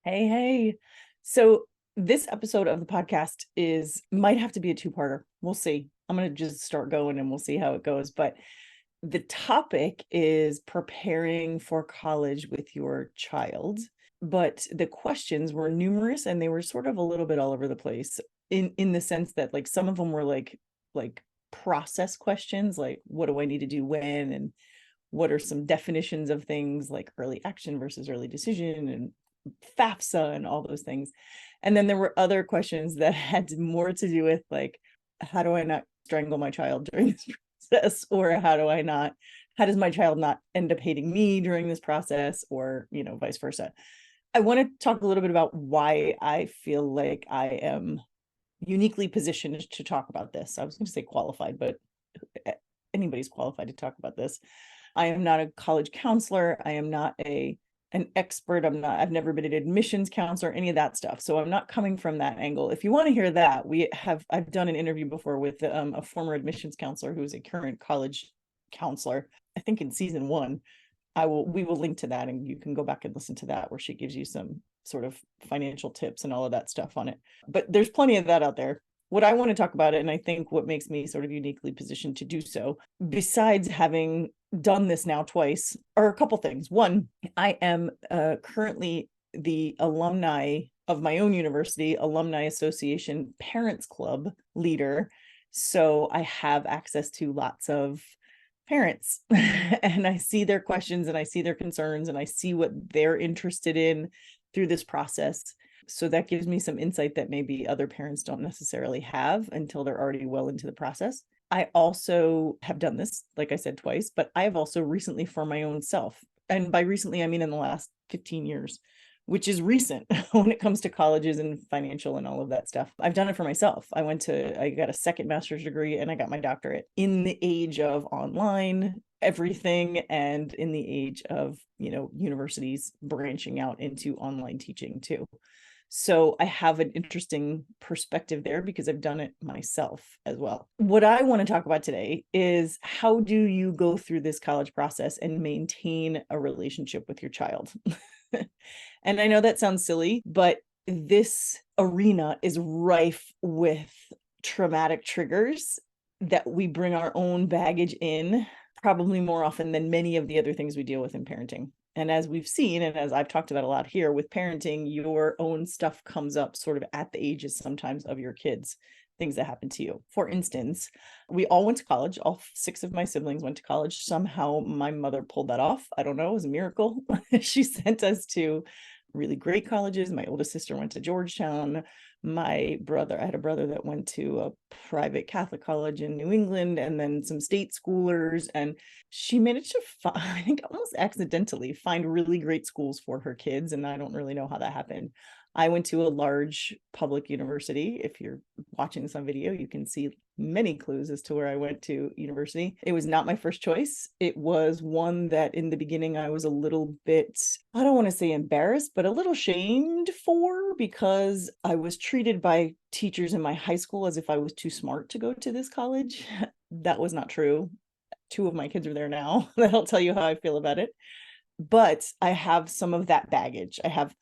Hey. So this episode of the podcast might have to be a two-parter. We'll see. I'm going to just start going and we'll see how it goes. But the topic is preparing for college with your child. But the questions were numerous and they were sort of a little bit all over the place in the sense that like some of them were like process questions, like what do I need to do when, and what are some definitions of things like early action versus early decision and FAFSA and all those things. And then there were other questions that had more to do with like, how do I not strangle my child during this process? Or how does my child not end up hating me during this process? Or, vice versa. I want to talk a little bit about why I feel like I am uniquely positioned to talk about this. I was going to say qualified, but anybody's qualified to talk about this. I am not a college counselor. I am not an expert. I've never been an admissions counselor, any of that stuff. So I'm not coming from that angle. If you want to hear that, I've done an interview before with a former admissions counselor who's a current college counselor, I think in season 1. We will link to that and you can go back and listen to that, where she gives you some sort of financial tips and all of that stuff on it. But there's plenty of that out there. What I want to talk about it, and I think what makes me sort of uniquely positioned to do so, besides having done this now twice, are a couple things. One, I am currently the alumni of my own university, Alumni Association Parents Club leader. So I have access to lots of parents and I see their questions and I see their concerns and I see what they're interested in through this process. So that gives me some insight that maybe other parents don't necessarily have until they're already well into the process. I also have done this, like I said, twice, but I have also recently for my own self. And by recently, I mean in the last 15 years, which is recent when it comes to colleges and financial and all of that stuff. I've done it for myself. I got a second master's degree and I got my doctorate in the age of online everything and in the age of, universities branching out into online teaching too. So I have an interesting perspective there because I've done it myself as well. What I want to talk about today is how do you go through this college process and maintain a relationship with your child? And I know that sounds silly, but this arena is rife with traumatic triggers that we bring our own baggage in, probably more often than many of the other things we deal with in parenting. And as we've seen, and as I've talked about a lot here with parenting, your own stuff comes up sort of at the ages sometimes of your kids, things that happen to you. For instance, we all went to college. All 6 of my siblings went to college. Somehow my mother pulled that off. I don't know, it was a miracle. She sent us to really great colleges. My oldest sister went to Georgetown. I had a brother that went to a private Catholic college in New England and then some state schoolers. And she managed to I think almost accidentally find really great schools for her kids. And I don't really know how that happened. I went to a large public university. If you're watching this on video, you can see many clues as to where I went to university. It was not my first choice. It was one that in the beginning I was a little bit, I don't want to say embarrassed, but a little shamed for, because I was treated by teachers in my high school as if I was too smart to go to this college. That was not true. 2 of my kids are there now. That'll tell you how I feel about it. But I have some of that baggage. I have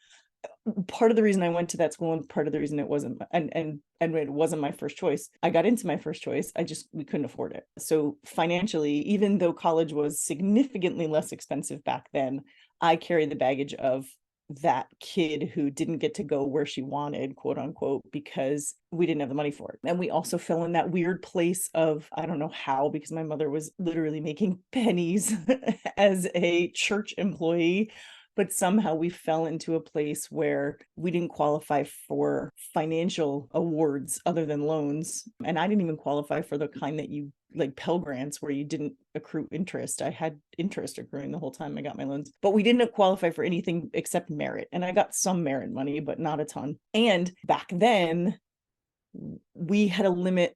part of the reason I went to that school and part of the reason it wasn't, and it wasn't my first choice. I got into my first choice. We couldn't afford it. So financially, even though college was significantly less expensive back then, I carried the baggage of that kid who didn't get to go where she wanted, quote unquote, because we didn't have the money for it. And we also fell in that weird place of, I don't know how, because my mother was literally making pennies as a church employee, but somehow we fell into a place where we didn't qualify for financial awards other than loans. And I didn't even qualify for the kind that you like Pell Grants, where you didn't accrue interest. I had interest accruing the whole time I got my loans, but we didn't qualify for anything except merit. And I got some merit money, but not a ton. And back then we had a limit,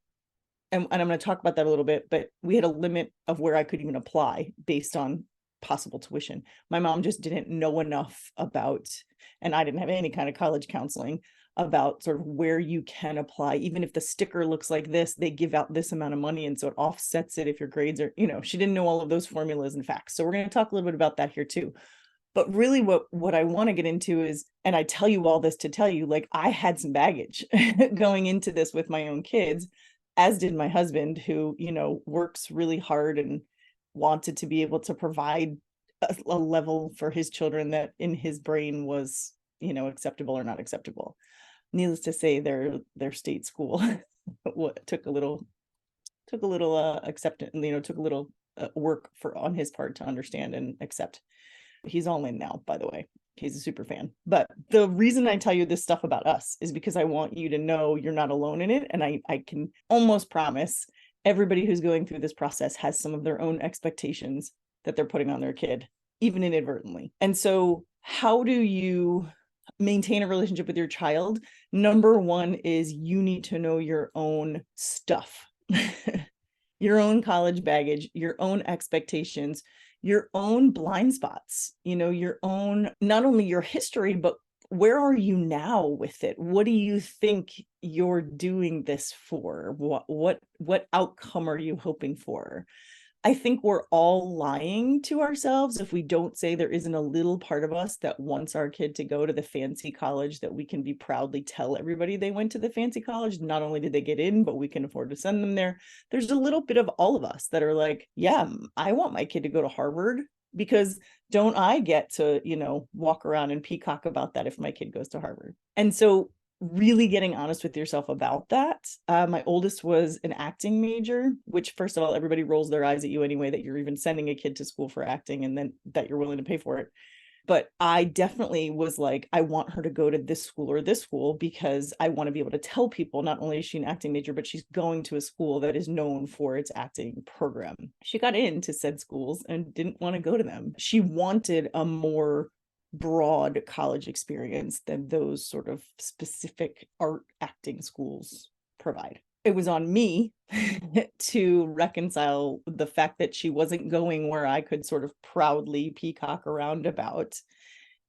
and I'm going to talk about that a little bit, but we had a limit of where I could even apply based on possible tuition. My mom just didn't know enough about, and I didn't have any kind of college counseling about sort of where you can apply. Even if the sticker looks like this, they give out this amount of money. And so it offsets it if your grades are, she didn't know all of those formulas and facts. So we're going to talk a little bit about that here too. But really what I want to get into is, and I tell you all this to tell you, like, I had some baggage going into this with my own kids, as did my husband, who, works really hard and wanted to be able to provide a level for his children that in his brain was, acceptable or not acceptable. Needless to say, their state school took a little acceptance, took a little work on his part to understand and accept. He's all in now, by the way. He's a super fan. But the reason I tell you this stuff about us is because I want you to know you're not alone in it. And I can almost promise everybody who's going through this process has some of their own expectations that they're putting on their kid, even inadvertently. And so how do you maintain a relationship with your child? Number one is you need to know your own stuff, your own college baggage, your own expectations, your own blind spots, your own, not only your history, but where are you now with it? What do you think you're doing this for? What outcome are you hoping for? I think we're all lying to ourselves if we don't say there isn't a little part of us that wants our kid to go to the fancy college that we can be proudly tell everybody they went to the fancy college. Not only did they get in, but we can afford to send them there. There's a little bit of all of us that are like, yeah, I want my kid to go to Harvard, because don't I get to, walk around and peacock about that if my kid goes to Harvard? And so really getting honest with yourself about that. My oldest was an acting major, which, first of all, everybody rolls their eyes at you anyway, that you're even sending a kid to school for acting and then that you're willing to pay for it. But I definitely was like, I want her to go to this school or this school because I want to be able to tell people not only is she an acting major, but she's going to a school that is known for its acting program. She got into said schools and didn't want to go to them. She wanted a more broad college experience than those sort of specific art acting schools provide. It was on me to reconcile the fact that she wasn't going where I could sort of proudly peacock around about.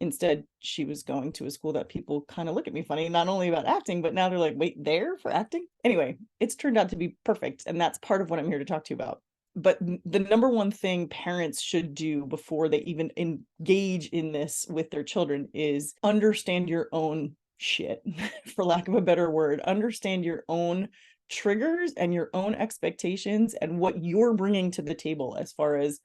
Instead, she was going to a school that people kind of look at me funny, not only about acting, but now they're like, wait, there for acting? Anyway, it's turned out to be perfect. And that's part of what I'm here to talk to you about. But the number one thing parents should do before they even engage in this with their children is understand your own shit, for lack of a better word. Understand your own triggers and your own expectations and what you're bringing to the table as far as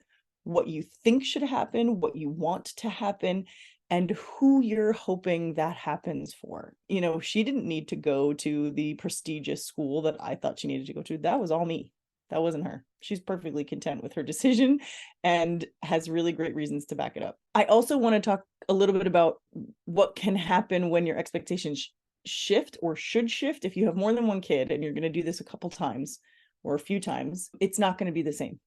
what you think should happen, what you want to happen, and who you're hoping that happens for. She didn't need to go to the prestigious school that I thought she needed to go to. That was all me. That wasn't her. She's perfectly content with her decision and has really great reasons to back it up. I also want to talk a little bit about what can happen when your expectations shift or should shift. If you have more than one kid and you're going to do this a couple times or a few times, it's not going to be the same.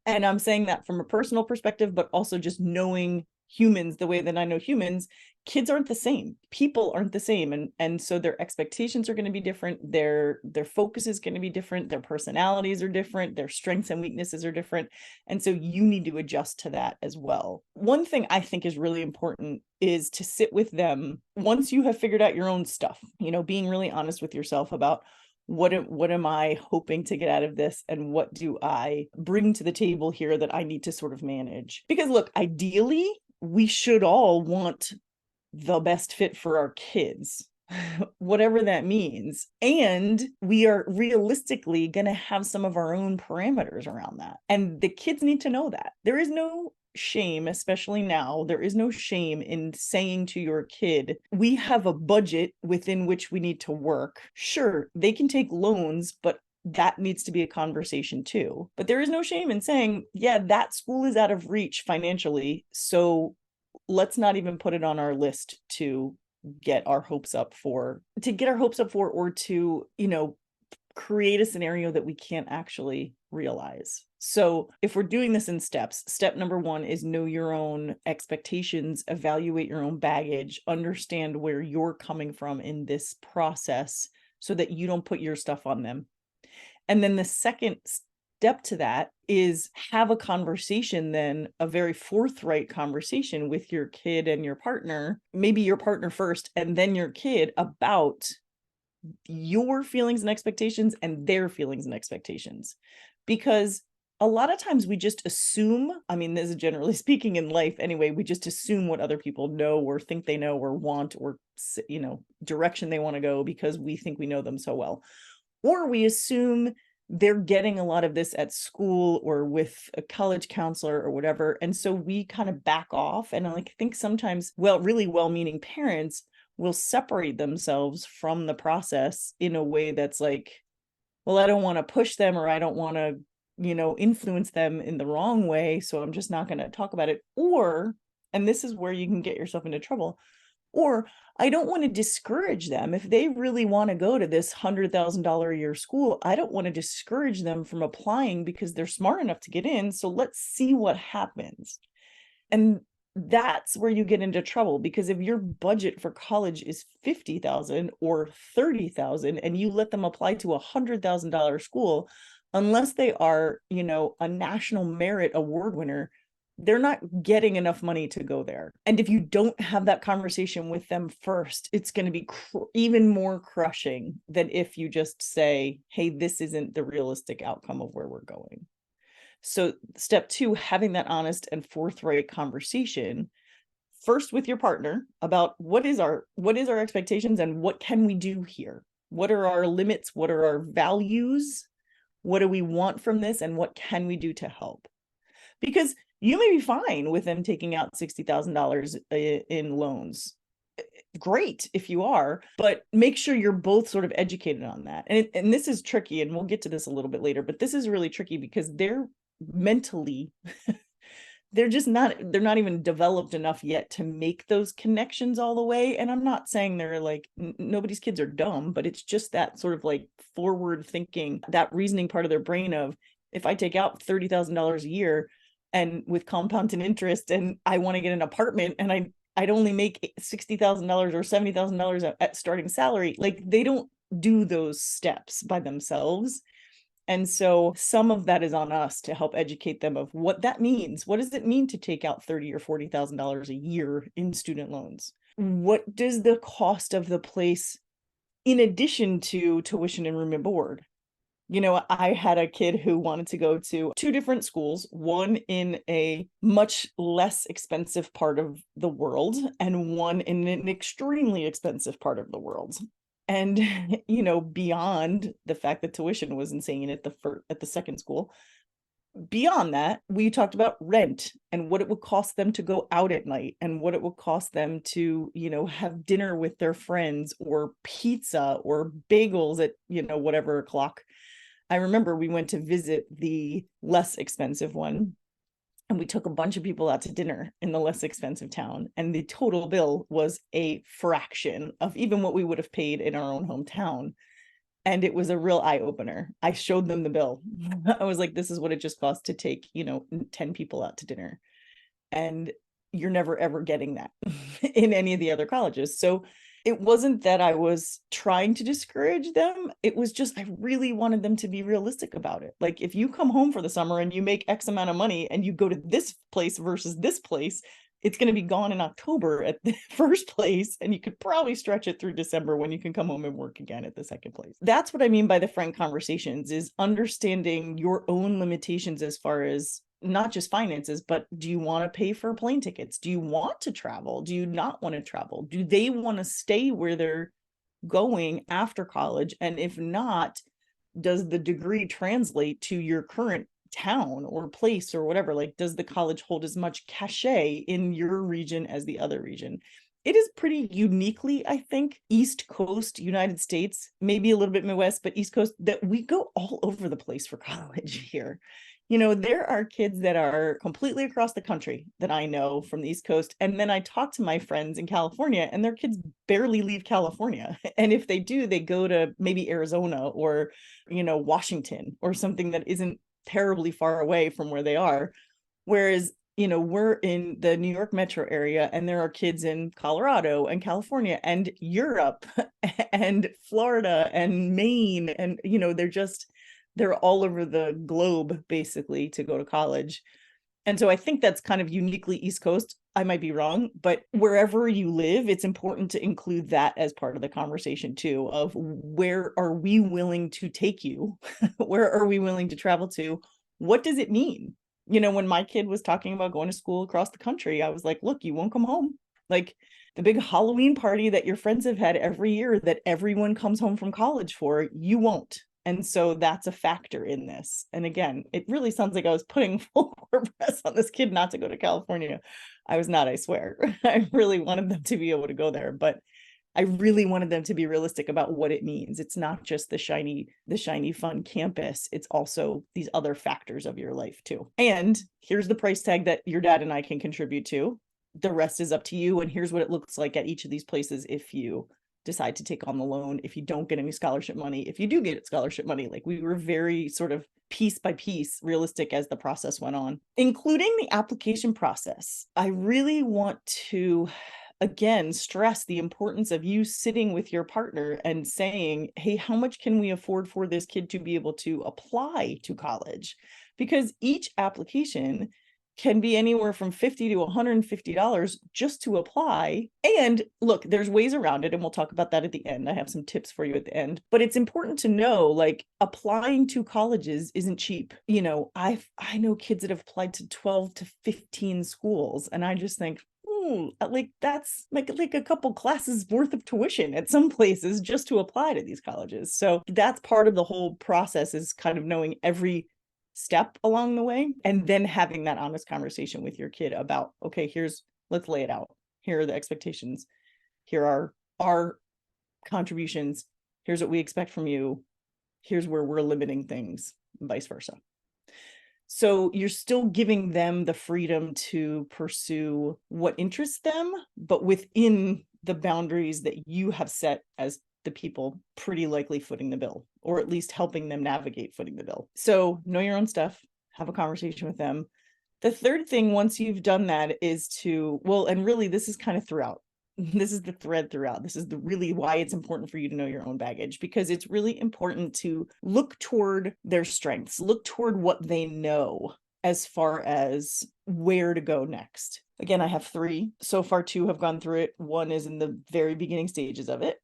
And I'm saying that from a personal perspective, but also just knowing humans the way that I know humans. Kids aren't the same, people aren't the same, and so their expectations are going to be different, their focus is going to be different, their personalities are different, their strengths and weaknesses are different, and so you need to adjust to that as well. One thing I think is really important is to sit with them once you have figured out your own stuff, being really honest with yourself about what am I hoping to get out of this, and what do I bring to the table here that I need to sort of manage? Because look, ideally, we should all want the best fit for our kids, whatever that means. And we are realistically going to have some of our own parameters around that. And the kids need to know that. There is no shame, especially now, there is no shame in saying to your kid, we have a budget within which we need to work. Sure, they can take loans, but that needs to be a conversation too. But there is no shame in saying, yeah, that school is out of reach financially, so let's not even put it on our list to get our hopes up for, or to, create a scenario that we can't actually realize. So if we're doing this in steps, step number one is know your own expectations, evaluate your own baggage, understand where you're coming from in this process so that you don't put your stuff on them. And then the second step to that is have a conversation, then a very forthright conversation with your kid and your partner, maybe your partner first, and then your kid, about your feelings and expectations and their feelings and expectations. Because a lot of times we just assume, I mean, this is generally speaking in life anyway, we just assume what other people know or think they know or want or, direction they want to go because we think we know them so well. Or we assume they're getting a lot of this at school or with a college counselor or whatever. And so we kind of back off. And I think sometimes, really well-meaning parents will separate themselves from the process in a way that's like, well, I don't want to push them or I don't want to, influence them in the wrong way. So I'm just not going to talk about it. Or, and this is where you can get yourself into trouble, or I don't want to discourage them. If they really want to go to this $100,000 a year school, I don't want to discourage them from applying because they're smart enough to get in. So let's see what happens. And that's where you get into trouble, because if your budget for college is $50,000 or $30,000 and you let them apply to a $100,000 school, unless they are, a national merit award winner, they're not getting enough money to go there. And if you don't have that conversation with them first, it's going to be even more crushing than if you just say, hey, this isn't the realistic outcome of where we're going. So step 2, having that honest and forthright conversation first with your partner about what is our expectations and what can we do here? What are our limits? What are our values? What do we want from this? And what can we do to help? Because you may be fine with them taking out $60,000 in loans. Great if you are, but make sure you're both sort of educated on that. And this is tricky, and we'll get to this a little bit later, but this is really tricky because they're mentally, they're not even developed enough yet to make those connections all the way. And I'm not saying they're like, nobody's kids are dumb, but it's just that sort of like forward thinking, that reasoning part of their brain of, if I take out $30,000 a year and with compounded interest and I want to get an apartment and I'd only make $60,000 or $70,000 at starting salary, like they don't do those steps by themselves. And so some of that is on us to help educate them of what that means. What does it mean to take out $30,000 or $40,000 a year in student loans? What does the cost of the place, in addition to tuition and room and board? I had a kid who wanted to go to 2 different schools, one in a much less expensive part of the world and one in an extremely expensive part of the world. And, beyond the fact that tuition was insane at the second school, beyond that, we talked about rent and what it would cost them to go out at night and what it would cost them to, have dinner with their friends or pizza or bagels at, whatever o'clock. I remember we went to visit the less expensive one, and we took a bunch of people out to dinner in the less expensive town. And the total bill was a fraction of even what we would have paid in our own hometown. And it was a real eye opener. I showed them the bill. I was like, this is what it just cost to take, 10 people out to dinner. And you're never, ever getting that in any of the other colleges. So it wasn't that I was trying to discourage them. It was just, I really wanted them to be realistic about it. Like, if you come home for the summer and you make X amount of money and you go to this place versus this place, it's going to be gone in October at the first place. And you could probably stretch it through December when you can come home and work again at the second place. That's what I mean by the frank conversations, is understanding your own limitations as far as not just finances, but do you want to pay for plane tickets? Do you want to travel? Do you not want to travel? Do they want to stay where they're going after college? And if not, does the degree translate to your current town or place or whatever? Like, does the college hold as much cachet in your region as the other region? It is pretty uniquely, I think, East Coast United States, maybe a little bit Midwest, but East Coast, that we go all over the place for college here. There are kids that are completely across the country that I know from the East Coast. And then I talk to my friends in California and their kids barely leave California. And if they do, they go to maybe Arizona or, Washington or something that isn't terribly far away from where they are. Whereas, we're in the New York metro area and there are kids in Colorado and California and Europe and Florida and Maine. And, they're all over the globe basically to go to college. And so I think that's kind of uniquely East Coast. I might be wrong, but wherever you live, it's important to include that as part of the conversation too, of where are we willing to take you? Where are we willing to travel to? what does it mean? When my kid was talking about going to school across the country, I was like, look, you won't come home. Like the big Halloween party that your friends have had every year that everyone comes home from college for, you won't. And so that's a factor in this. And again, it really sounds like I was putting full court press on this kid not to go to California. I was not, I swear. I really wanted them to be able to go there, but I really wanted them to be realistic about what it means. It's not just the shiny, fun campus. It's also these other factors of your life too. And here's the price tag that your dad and I can contribute to. The rest is up to you. And here's what it looks like at each of these places if you decide to take on the loan, if you don't get any scholarship money, if you do get scholarship money. Like we were very sort of piece by piece realistic as the process went on, including the application process. I really want to again stress the importance of you sitting with your partner and saying, hey, how much can we afford for this kid to be able to apply to college? Because each application can be anywhere from $50 to $150 just to apply. And look, there's ways around it, and we'll talk about that at the end. I have some tips for you at the end, but it's important to know, like, applying to colleges isn't cheap. I know kids that have applied to 12 to 15 schools, and I just think, like that's like a couple classes worth of tuition at some places just to apply to these colleges. So that's part of the whole process, is kind of knowing every step along the way and then having that honest conversation with your kid about, okay, let's lay it out. Here are the expectations. Here are our contributions. Here's what we expect from you. Here's where we're limiting things, and vice versa. So you're still giving them the freedom to pursue what interests them, but within the boundaries that you have set as the people pretty likely footing the bill, or at least helping them navigate footing the bill. So know your own stuff, have a conversation with them. The third thing, once you've done that, is to, and really this is kind of throughout. This is the thread throughout. This is really why it's important for you to know your own baggage, because it's really important to look toward their strengths, look toward what they know as far as where to go next. Again, I have 3. So far, 2 have gone through it. 1 is in the very beginning stages of it.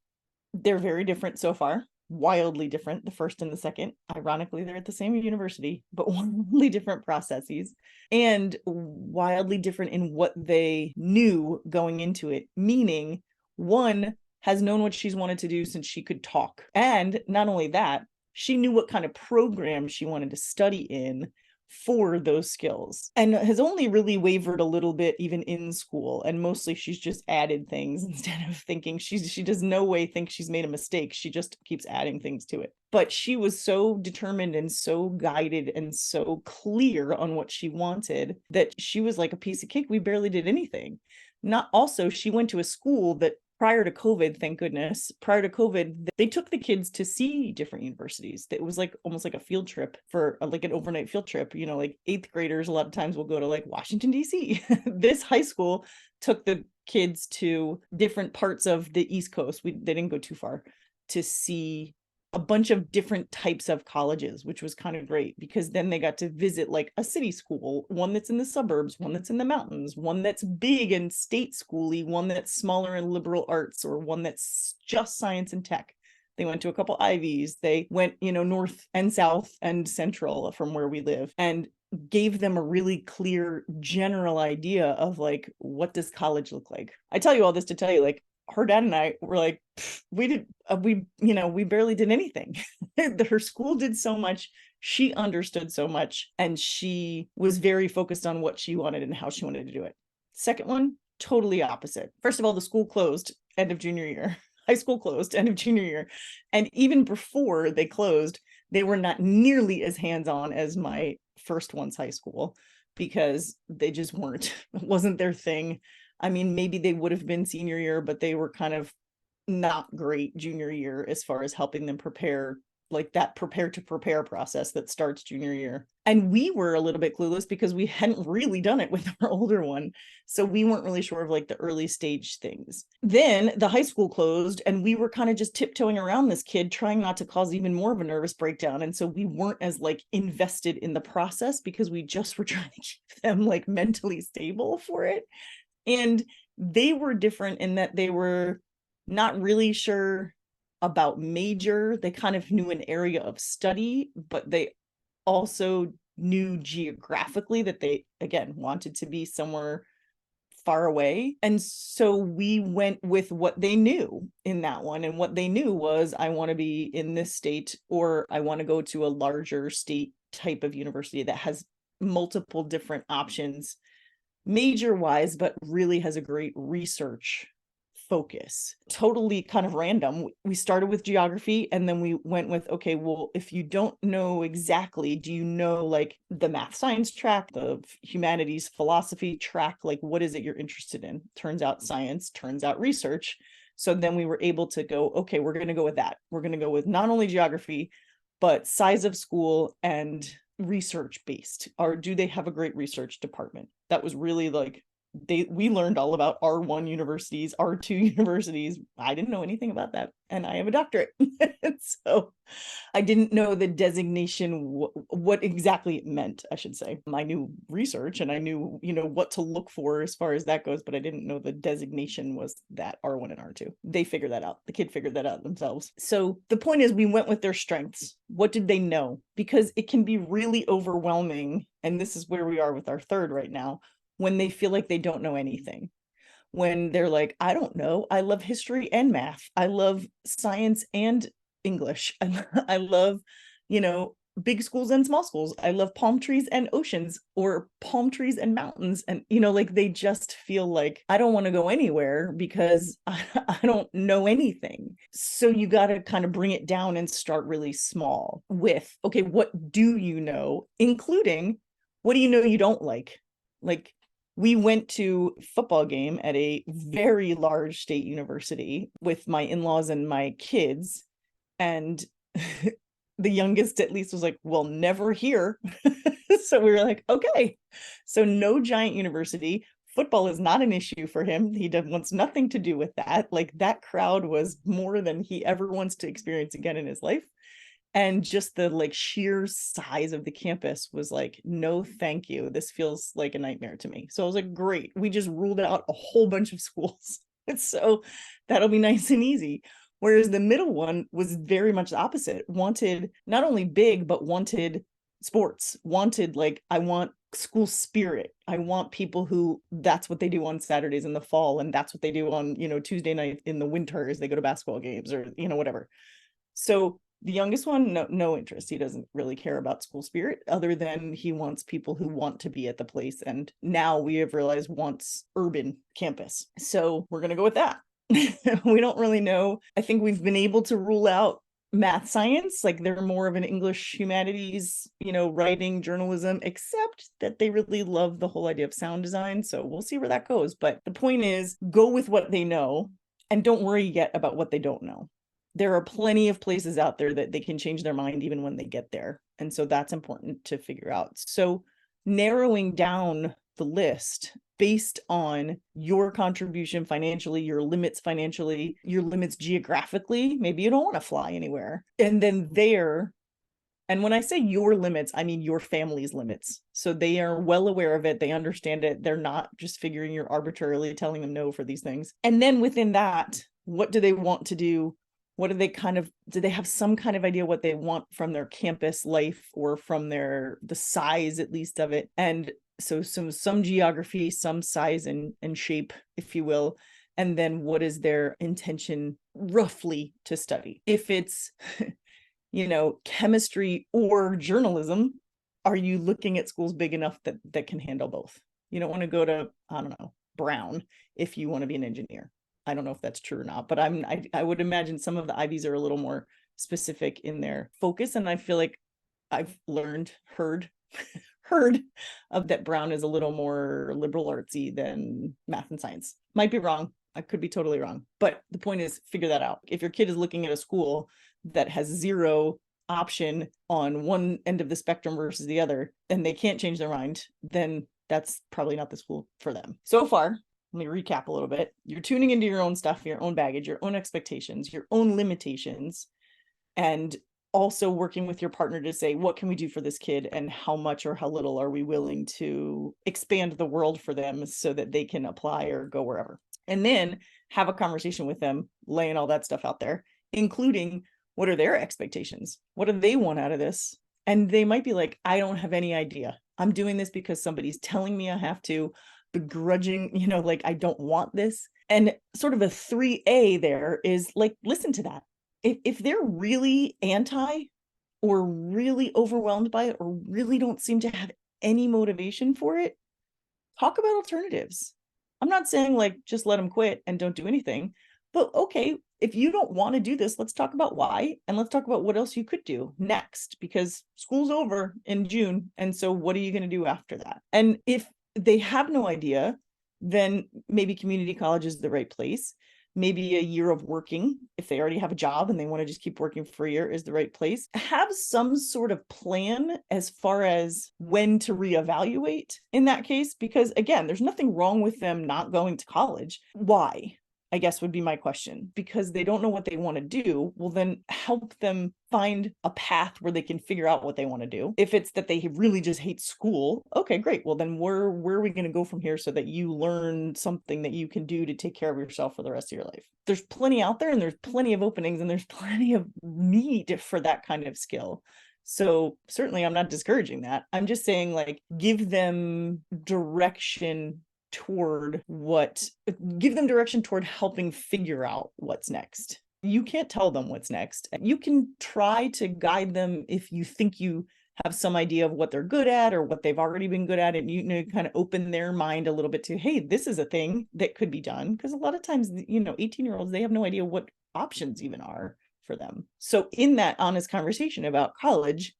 They're very different so far, wildly different, the first and the second. Ironically, they're at the same university, but wildly different processes and wildly different in what they knew going into it. Meaning, one has known what she's wanted to do since she could talk. And not only that, she knew what kind of program she wanted to study in for those skills, and has only really wavered a little bit even in school, and mostly she's just added things instead of thinking. She does no way think she's made a mistake. She just keeps adding things to it. But she was so determined and so guided and so clear on what she wanted that she was like a piece of cake. We barely did anything. She went to a school that prior to COVID, thank goodness, they took the kids to see different universities. It was like almost like a field trip, for like an overnight field trip. Like 8th graders a lot of times will go to like Washington, D.C. This high school took the kids to different parts of the East Coast. They didn't go too far to see a bunch of different types of colleges, which was kind of great, because then they got to visit like a city school, one that's in the suburbs, one that's in the mountains, one that's big and state schooly, one that's smaller and liberal arts, or one that's just science and tech. They went to a couple Ivies. They went, north and south and central from where we live, and gave them a really clear general idea of like, what does college look like? I tell you all this to tell you, like, her dad and I were like, we barely did anything. Her school did so much. She understood so much, and she was very focused on what she wanted and how she wanted to do it. Second one, totally opposite. First of all, the school closed end of junior year. High school closed end of junior year. And even before they closed, they were not nearly as hands-on as my first one's high school, because they just weren't. It wasn't their thing. I mean, maybe they would have been senior year, but they were kind of not great junior year as far as helping them prepare, like that prepare to prepare process that starts junior year. And we were a little bit clueless because we hadn't really done it with our older one. So we weren't really sure of like the early stage things. Then the high school closed, and we were kind of just tiptoeing around this kid, trying not to cause even more of a nervous breakdown. And so we weren't as like invested in the process, because we just were trying to keep them like mentally stable for it. And they were different in that they were not really sure about major. They kind of knew an area of study, but they also knew geographically that they, again, wanted to be somewhere far away. And so we went with what they knew in that one. And what they knew was, I want to be in this state, or I want to go to a larger state type of university that has multiple different options, major wise, but really has a great research focus. Totally kind of random. We started with geography, and then we went with, okay, well, if you don't know exactly, do you know like the math science track, the humanities philosophy track? Like, what is it you're interested in? Turns out science, turns out research. So then we were able to go, okay, we're going to go with that. We're going to go with not only geography, but size of school and research based. Or do they have a great research department? That was really like, we learned all about R1 universities, R2 universities. I didn't know anything about that, and I have a doctorate. So I didn't know the designation, what exactly it meant, I should say. I knew research and I knew, what to look for as far as that goes, but I didn't know the designation was that R1 and R2. They figured that out. The kid figured that out themselves. So the point is, we went with their strengths. What did they know? Because it can be really overwhelming. And this is where we are with our third right now, when they feel like they don't know anything. When they're like, I don't know, I love history and math. I love science and English. I love, big schools and small schools. I love palm trees and oceans, or palm trees and mountains. And, like they just feel like, I don't want to go anywhere because I don't know anything. So you got to kind of bring it down and start really small with, okay, what do you know? Including, what do you know you don't like? Like, we went to a football game at a very large state university with my in-laws and my kids. And the youngest at least was like, well, never here. So we were like, okay. So no giant university. Football is not an issue for him. He wants nothing to do with that. Like, that crowd was more than he ever wants to experience again in his life. And just the like sheer size of the campus was like, no, thank you. This feels like a nightmare to me. So I was like, great. We just ruled out a whole bunch of schools. And so that'll be nice and easy. Whereas the middle one was very much the opposite. Wanted not only big, but wanted sports. Wanted, like, I want school spirit. I want people who, that's what they do on Saturdays in the fall. And that's what they do on, Tuesday night in the winter, is they go to basketball games or, whatever. So the youngest one, no interest. He doesn't really care about school spirit, other than he wants people who want to be at the place. And now we have realized wants urban campus. So we're going to go with that. We don't really know. I think we've been able to rule out math science. Like, they're more of an English humanities, writing, journalism, except that they really love the whole idea of sound design. So we'll see where that goes. But the point is, go with what they know and don't worry yet about what they don't know. There are plenty of places out there that they can change their mind even when they get there. And so that's important to figure out. So narrowing down the list based on your contribution financially, your limits financially, your limits geographically. Maybe you don't want to fly anywhere. And then and when I say your limits, I mean your family's limits. So they are well aware of it. They understand it. They're not just figuring you're arbitrarily telling them no for these things. And then within that, what do they want to do? What do they have some kind of idea what they want from their campus life, or from the size, at least, of it? And so some geography, some size and shape, if you will. And then what is their intention roughly to study? If it's, chemistry or journalism, are you looking at schools big enough that can handle both? You don't want to go to, I don't know, Brown if you want to be an engineer. I don't know if that's true or not, but I would imagine some of the Ivies are a little more specific in their focus. And I feel like I've heard of that Brown is a little more liberal artsy than math and science. Might be wrong. I could be totally wrong. But the point is, figure that out. If your kid is looking at a school that has zero option on one end of the spectrum versus the other, and they can't change their mind, then that's probably not the school for them. So far, let me recap a little bit. You're tuning into your own stuff, your own baggage, your own expectations, your own limitations, and also working with your partner to say, what can we do for this kid, and how much or how little are we willing to expand the world for them so that they can apply or go wherever. And then have a conversation with them, laying all that stuff out there, including what are their expectations? What do they want out of this? And they might be like, I don't have any idea. I'm doing this because somebody's telling me I have to, begrudging, like I don't want this. And sort of a 3A there is like, listen to that. If they're really anti or really overwhelmed by it or really don't seem to have any motivation for it, talk about alternatives. I'm not saying like just let them quit and don't do anything, but okay, if you don't want to do this, let's talk about why, and let's talk about what else you could do next, because school's over in June. And so what are you going to do after that? And if they have no idea, then maybe community college is the right place. Maybe a year of working, if they already have a job and they want to just keep working for a year, is the right place. Have some sort of plan as far as when to reevaluate in that case, because again, there's nothing wrong with them not going to college. Why? I guess would be my question. Because they don't know what they want to do, well, then help them find a path where they can figure out what they want to do. If it's that they really just hate school, okay, great. Well, then where are we going to go from here so that you learn something that you can do to take care of yourself for the rest of your life? There's plenty out there, and there's plenty of openings, and there's plenty of need for that kind of skill. So certainly I'm not discouraging that. I'm just saying, like, give them direction toward give them direction toward helping figure out what's next. You can't tell them what's next. You can try to guide them if you think you have some idea of what they're good at or what they've already been good at, and you kind of open their mind a little bit to, hey, this is a thing that could be done. Because a lot of times, 18-year-olds, they have no idea what options even are for them. So in that honest conversation about college,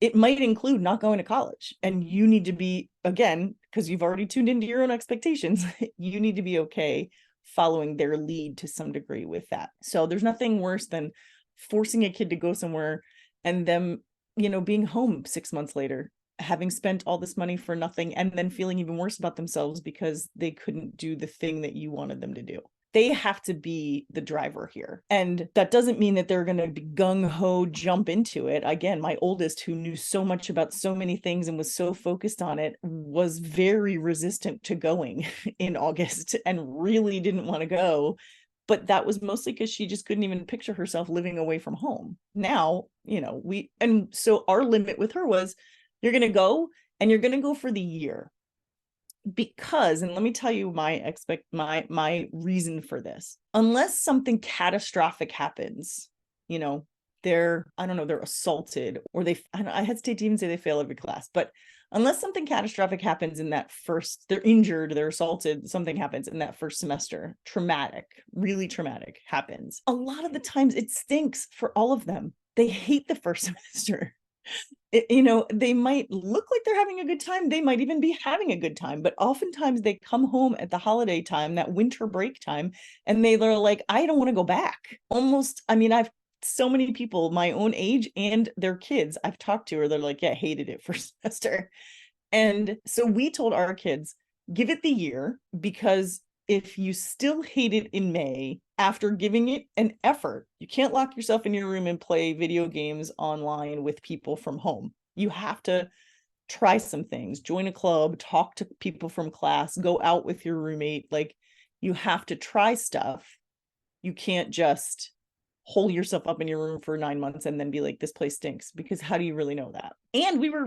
it might include not going to college, and you need to be, again, because you've already tuned into your own expectations, you need to be okay following their lead to some degree with that. So there's nothing worse than forcing a kid to go somewhere and them, being home 6 months later, having spent all this money for nothing, and then feeling even worse about themselves because they couldn't do the thing that you wanted them to do. They have to be the driver here. And that doesn't mean that they're going to be gung-ho jump into it. Again, my oldest, who knew so much about so many things and was so focused on it, was very resistant to going in August and really didn't want to go. But that was mostly because she just couldn't even picture herself living away from home. Now, so our limit with her was, you're going to go, and you're going to go for the year. Because, and let me tell you my reason for this, unless something catastrophic happens, they're assaulted, or I hesitate to even say they fail every class, but unless something catastrophic happens in that first, they're injured, they're assaulted, something happens in that first semester, really traumatic happens, a lot of the times it stinks for all of them. They hate the first semester. They might look like they're having a good time. They might even be having a good time, but oftentimes they come home at the holiday time, that winter break time, and they're like, I don't want to go back. I've so many people my own age and their kids I've talked to, or they're like, yeah, I hated it first semester. And so we told our kids, give it the year, because if you still hate it in May after giving it an effort, you can't lock yourself in your room and play video games online with people from home. You have to try some things, join a club, talk to people from class, go out with your roommate. Like, you have to try stuff. You can't just hole yourself up in your room for 9 months and then be like, this place stinks, because how do you really know that? And we were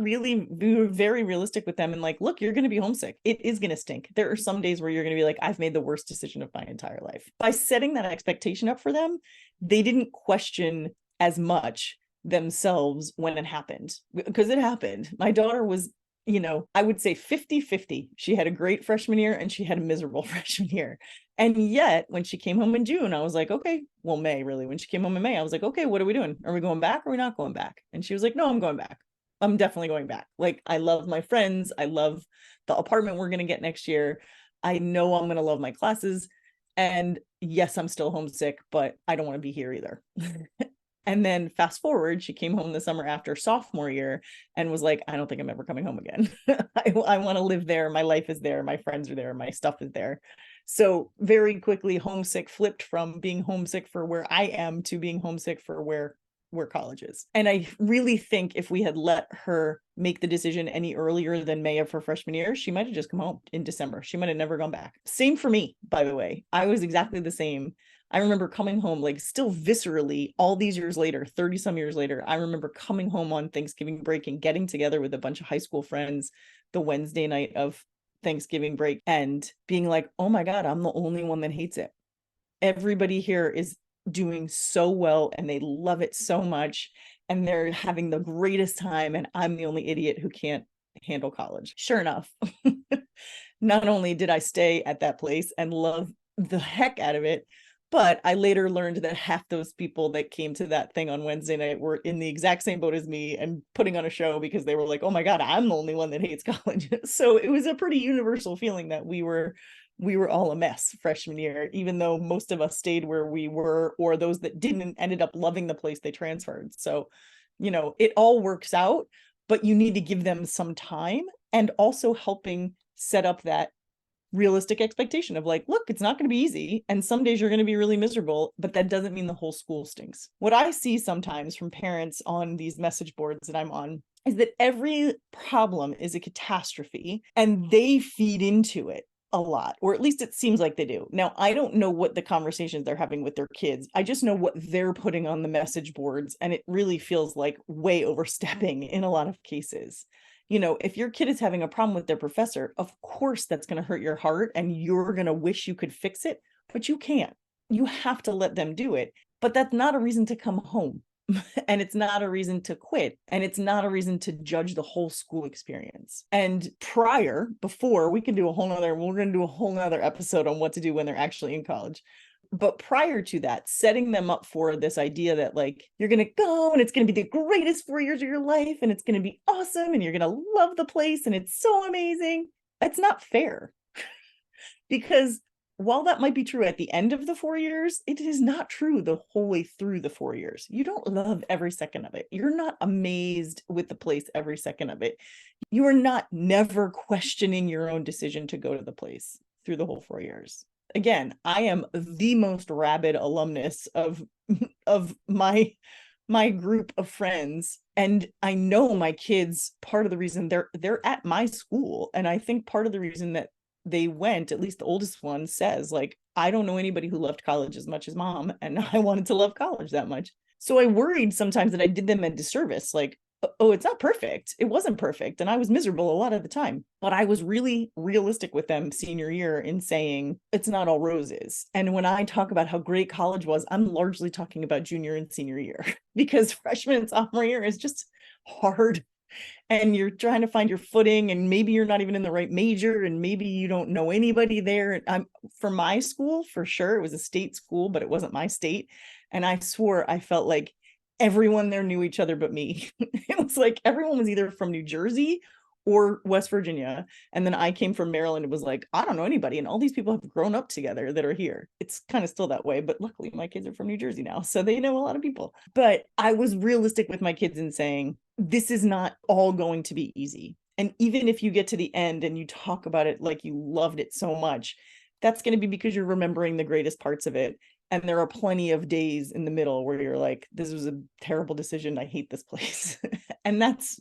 very realistic with them, and like, look, you're going to be homesick. It is going to stink. There are some days where you're going to be like, I've made the worst decision of my entire life. By setting that expectation up for them, they didn't question as much themselves when it happened, because it happened. My daughter was, I would say 50-50. She had a great freshman year and she had a miserable freshman year. And yet when she came home in June, I was like, okay, well, May, really. When she came home in May, I was like, okay, what are we doing? Are we going back or are we not going back? And she was like, no, I'm going back. I'm definitely going back. Like, I love my friends. I love the apartment we're going to get next year. I know I'm going to love my classes. And yes, I'm still homesick, but I don't want to be here either. And then fast forward, she came home the summer after sophomore year and was like, I don't think I'm ever coming home again. I want to live there. My life is there. My friends are there. My stuff is there. So very quickly, homesick flipped from being homesick for where I am to being homesick for where college is. And I really think if we had let her make the decision any earlier than May of her freshman year, she might have just come home in December. She might have never gone back. Same for me, by the way. I was exactly the same. I remember coming home, like still viscerally, all these years later, 30 some years later, I remember coming home on Thanksgiving break and getting together with a bunch of high school friends the Wednesday night of Thanksgiving break and being like, oh my God, I'm the only one that hates it. Everybody here is doing so well and they love it so much and they're having the greatest time, and I'm the only idiot who can't handle college. Sure enough, not only did I stay at that place and love the heck out of it, but I later learned that half those people that came to that thing on Wednesday night were in the exact same boat as me and putting on a show because they were like, oh my God, I'm the only one that hates college. So it was a pretty universal feeling that we were all a mess freshman year, even though most of us stayed where we were, or those that didn't ended up loving the place they transferred. So, it all works out, but you need to give them some time, and also helping set up that realistic expectation of like, look, it's not going to be easy. And some days you're going to be really miserable, but that doesn't mean the whole school stinks. What I see sometimes from parents on these message boards that I'm on is that every problem is a catastrophe and they feed into it a lot, or at least it seems like they do. Now, I don't know what the conversations they're having with their kids. I just know what they're putting on the message boards, and it really feels like way overstepping in a lot of cases. If your kid is having a problem with their professor, of course that's going to hurt your heart and you're going to wish you could fix it, but you can't. You have to let them do it. But that's not a reason to come home. And it's not a reason to quit. And it's not a reason to judge the whole school experience. And before, we're going to do a whole nother episode on what to do when they're actually in college. But prior to that, setting them up for this idea that like, you're going to go and it's going to be the greatest 4 years of your life and it's going to be awesome and you're going to love the place and it's so amazing. That's not fair. Because while that might be true at the end of the 4 years, it is not true the whole way through the 4 years. You don't love every second of it. You're not amazed with the place every second of it. You are not never questioning your own decision to go to the place through the whole 4 years. Again, I am the most rabid alumnus of my group of friends, and I know my kids, part of the reason they're at my school, and I think part of the reason that they went, at least the oldest one says, like, I don't know anybody who loved college as much as mom, and I wanted to love college that much. So I worried sometimes that I did them a disservice, like, oh, it's not perfect. It wasn't perfect. And I was miserable a lot of the time, but I was really realistic with them senior year in saying it's not all roses. And when I talk about how great college was, I'm largely talking about junior and senior year because freshman and sophomore year is just hard. And you're trying to find your footing, and maybe you're not even in the right major, and maybe you don't know anybody there. For my school, for sure, it was a state school, but it wasn't my state. And I swore I felt like everyone there knew each other but me. It was like everyone was either from New Jersey or West Virginia. And then I came from Maryland. It was like, I don't know anybody. And all these people have grown up together that are here. It's kind of still that way, but luckily my kids are from New Jersey now, so they know a lot of people. But I was realistic with my kids in saying, this is not all going to be easy. And even if you get to the end and you talk about it like you loved it so much, that's going to be because you're remembering the greatest parts of it. And there are plenty of days in the middle where you're like, this was a terrible decision. I hate this place. And that's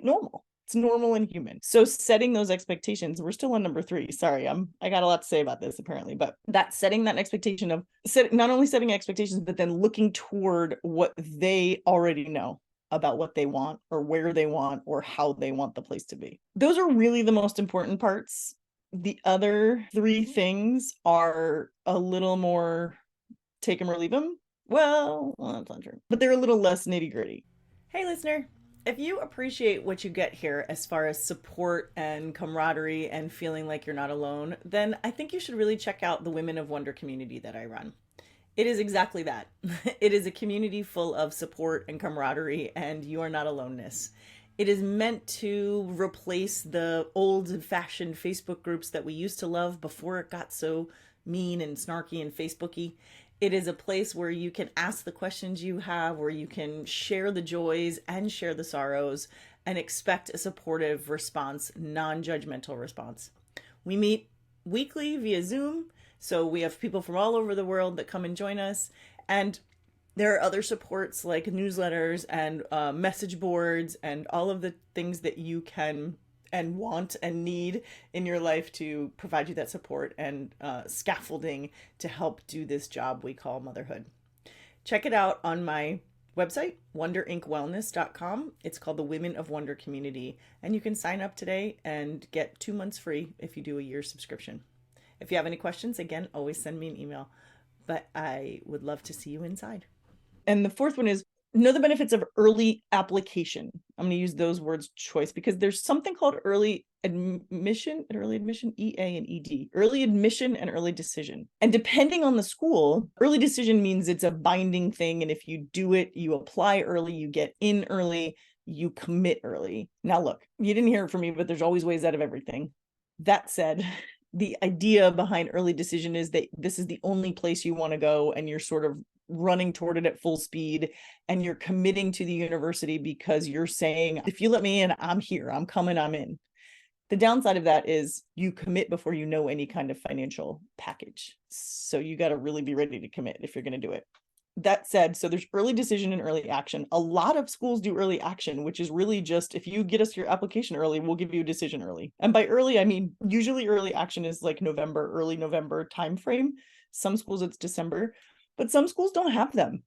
normal. It's normal and human. So setting those expectations, we're still on number 3. Sorry, I got a lot to say about this apparently, but setting that expectation of not only setting expectations, but then looking toward what they already know about what they want or where they want or how they want the place to be. Those are really the most important parts. The other 3 things are a little more take them or leave them. Well, that's not true, but they're a little less nitty gritty. Hey, listener, if you appreciate what you get here as far as support and camaraderie and feeling like you're not alone, then I think you should really check out the Women of Wonder community that I run. It is exactly that. It is a community full of support and camaraderie, and you are not aloneness. It is meant to replace the old-fashioned Facebook groups that we used to love before it got so mean and snarky and Facebooky. It is a place where you can ask the questions you have, where you can share the joys and share the sorrows, and expect a supportive response, non-judgmental response. We meet weekly via Zoom, so we have people from all over the world that come and join us, and there are other supports like newsletters and message boards and all of the things that you can and want and need in your life to provide you that support and scaffolding to help do this job we call motherhood. Check it out on my website, wonderinkwellness.com. It's called the Women of Wonder Community, and you can sign up today and get 2 months free if you do a year subscription. If you have any questions, again, always send me an email, but I would love to see you inside. And the fourth one is know the benefits of early application. I'm going to use those words choice because there's something called early admission, EA and ED, early admission and early decision. And depending on the school, early decision means it's a binding thing. And if you do it, you apply early, you get in early, you commit early. Now, look, you didn't hear it from me, but there's always ways out of everything. That said, the idea behind early decision is that this is the only place you want to go and you're sort of running toward it at full speed and you're committing to the university because you're saying, if you let me in, I'm here, I'm coming, I'm in. The downside of that is you commit before you know any kind of financial package. So you got to really be ready to commit if you're going to do it. That said, so there's early decision and early action. A lot of schools do early action, which is really just, if you get us your application early, we'll give you a decision early. And by early, I mean, usually early action is like November, early November timeframe. Some schools it's December, but some schools don't have them.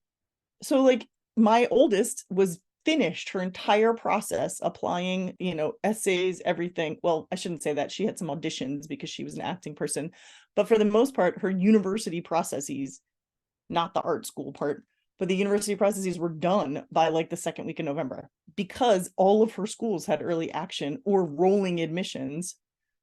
So like my oldest was finished her entire process applying, essays, everything. Well, I shouldn't say that. She had some auditions because she was an acting person, but for the most part, her university processes, not the art school part, but the university processes were done by like the second week in November because all of her schools had early action or rolling admissions.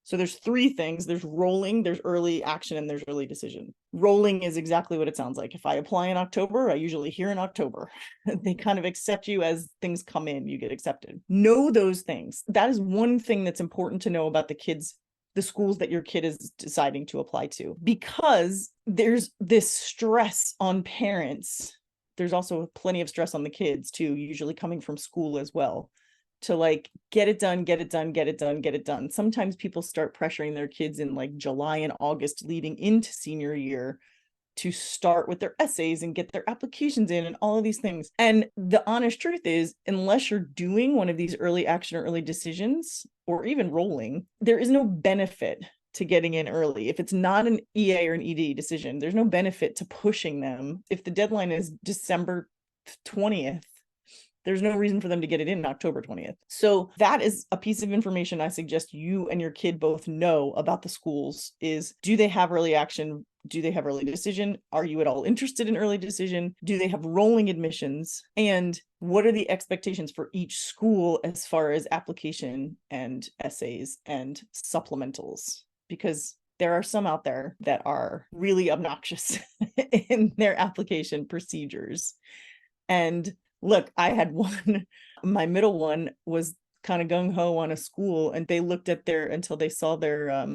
So there's three things. There's rolling, there's early action, and there's early decision. Rolling is exactly what it sounds like. If I apply in October, I usually hear in October. They kind of accept you as things come in, you get accepted. Know those things. That is one thing that's important to know about the schools that your kid is deciding to apply to, because there's this stress on parents. There's also plenty of stress on the kids too, usually coming from school as well, to like, get it done, get it done, get it done, get it done. Sometimes people start pressuring their kids in like July and August leading into senior year to start with their essays and get their applications in and all of these things. And the honest truth is, unless you're doing one of these early action or early decisions, or even rolling, there is no benefit to getting in early. If it's not an EA or an ED decision, there's no benefit to pushing them. If the deadline is December 20th, there's no reason for them to get it in October 20th. So that is a piece of information I suggest you and your kid both know about the schools is, do they have early action? Do they have early decision? Are you at all interested in early decision? Do they have rolling admissions? And what are the expectations for each school as far as application and essays and supplementals? Because there are some out there that are really obnoxious in their application procedures. And look, I had one, my middle one was kind of gung-ho on a school, and they looked at until they saw their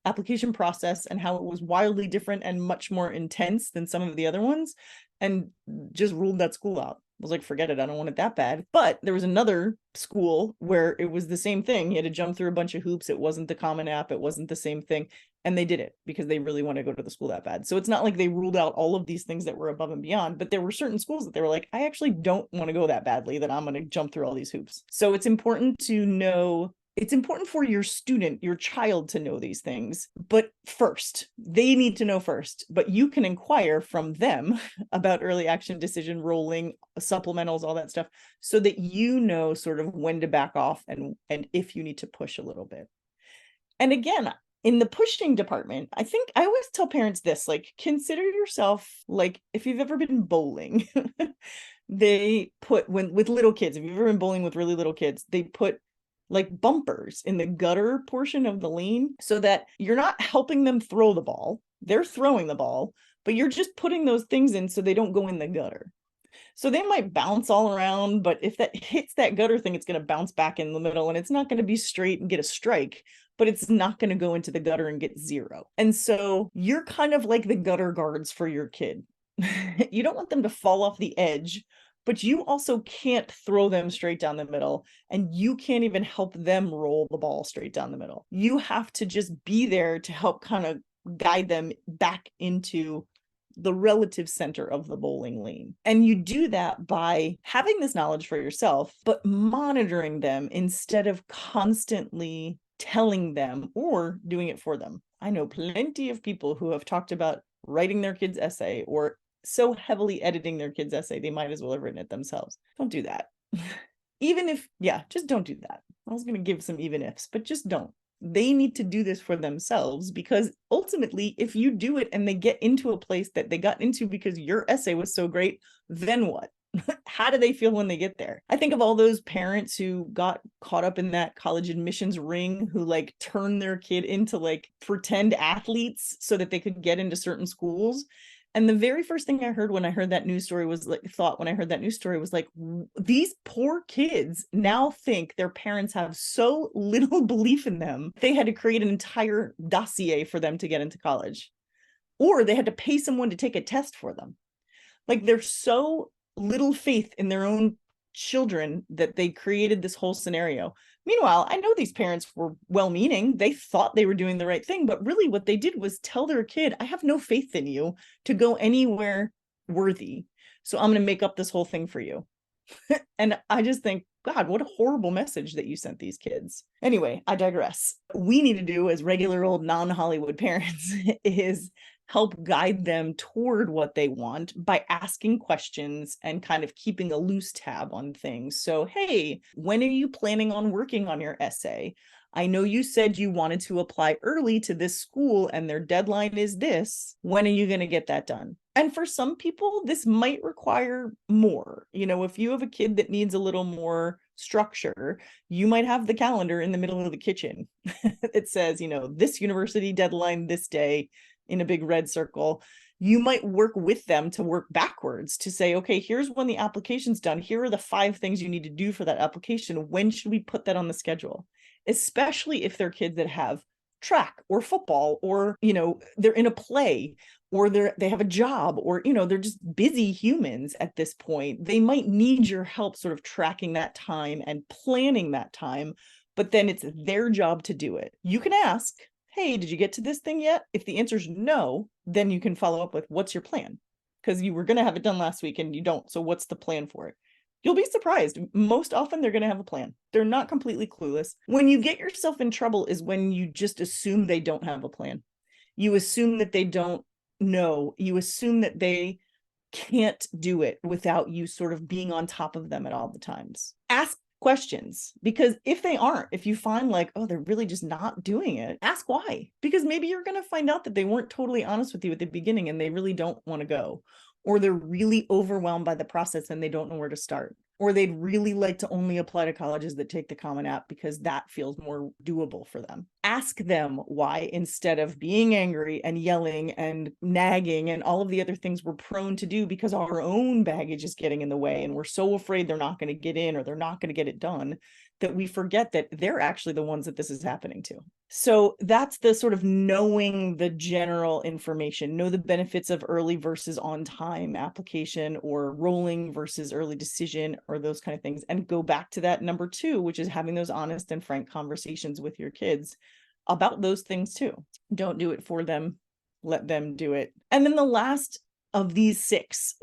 application process and how it was wildly different and much more intense than some of the other ones, and just ruled that school out. I was like, forget it, I don't want it that bad. But there was another school where it was the same thing. You had to jump through a bunch of hoops. It wasn't the Common App. It wasn't the same thing. And they did it because they really want to go to the school that bad. So it's not like they ruled out all of these things that were above and beyond, but there were certain schools that they were like, I actually don't want to go that badly that I'm going to jump through all these hoops. So it's important to know, it's important for your student, your child, to know these things, but first, they need to know first, but you can inquire from them about early action, decision, rolling, supplementals, all that stuff, so that you know sort of when to back off and if you need to push a little bit. And again, in the pushing department, I think I always tell parents this, like, consider yourself like, if you've ever been bowling, they put, with little kids, if you've ever been bowling with really little kids, they put like bumpers in the gutter portion of the lane so that you're not helping them throw the ball. They're throwing the ball, but you're just putting those things in so they don't go in the gutter. So they might bounce all around, but if that hits that gutter thing, it's going to bounce back in the middle, and it's not going to be straight and get a strike, but it's not going to go into the gutter and get zero. And so you're kind of like the gutter guards for your kid. You don't want them to fall off the edge, but you also can't throw them straight down the middle, and you can't even help them roll the ball straight down the middle. You have to just be there to help kind of guide them back into the relative center of the bowling lane. And you do that by having this knowledge for yourself, but monitoring them instead of constantly telling them or doing it for them. I know plenty of people who have talked about writing their kids' essay or so heavily editing their kids' essay, they might as well have written it themselves. Don't do that. Even if, just don't do that. I was going to give some even ifs, but just don't. They need to do this for themselves, because ultimately, if you do it and they get into a place that they got into because your essay was so great, then what? How do they feel when they get there? I think of all those parents who got caught up in that college admissions ring, who like turned their kid into like pretend athletes so that they could get into certain schools. And the very first thing I heard when I heard that news story was like, these poor kids now think their parents have so little belief in them, they had to create an entire dossier for them to get into college, or they had to pay someone to take a test for them. Like, they're so little faith in their own children that they created this whole scenario. Meanwhile, I know these parents were well-meaning. They thought they were doing the right thing, but really what they did was tell their kid, I have no faith in you to go anywhere worthy, so I'm going to make up this whole thing for you. And I just think, God, what a horrible message that you sent these kids. Anyway, I digress. What we need to do as regular old non-Hollywood parents is help guide them toward what they want by asking questions and kind of keeping a loose tab on things. So, hey, when are you planning on working on your essay? I know you said you wanted to apply early to this school and their deadline is this. When are you going to get that done? And for some people, this might require more. You know, if you have a kid that needs a little more structure, you might have the calendar in the middle of the kitchen. It says, this university deadline this day in a big red circle. You might work with them to work backwards to say, okay, here's when the application's done. Here are the 5 things you need to do for that application. When should we put that on the schedule? Especially if they're kids that have track or football, or, they're in a play, or they have a job, or, they're just busy humans at this point. They might need your help sort of tracking that time and planning that time, but then it's their job to do it. You can ask, hey, did you get to this thing yet? If the answer is no, then you can follow up with, what's your plan? Because you were going to have it done last week and you don't. So what's the plan for it? You'll be surprised. Most often they're going to have a plan. They're not completely clueless. When you get yourself in trouble is when you just assume they don't have a plan. You assume that they don't know. You assume that they can't do it without you sort of being on top of them at all the times. Ask questions, because if you find like, oh, they're really just not doing it, ask why. Because maybe you're going to find out that they weren't totally honest with you at the beginning and they really don't want to go, or they're really overwhelmed by the process and they don't know where to start, or they'd really like to only apply to colleges that take the Common App because that feels more doable for them. Ask them why, instead of being angry and yelling and nagging and all of the other things we're prone to do because our own baggage is getting in the way and we're so afraid they're not going to get in or they're not going to get it done, that we forget that they're actually the ones that this is happening to. So that's the sort of knowing the general information, know the benefits of early versus on time application, or rolling versus early decision, or those kind of things. And go back to that number 2, which is having those honest and frank conversations with your kids about those things too. Don't do it for them, let them do it. And then the last of these 6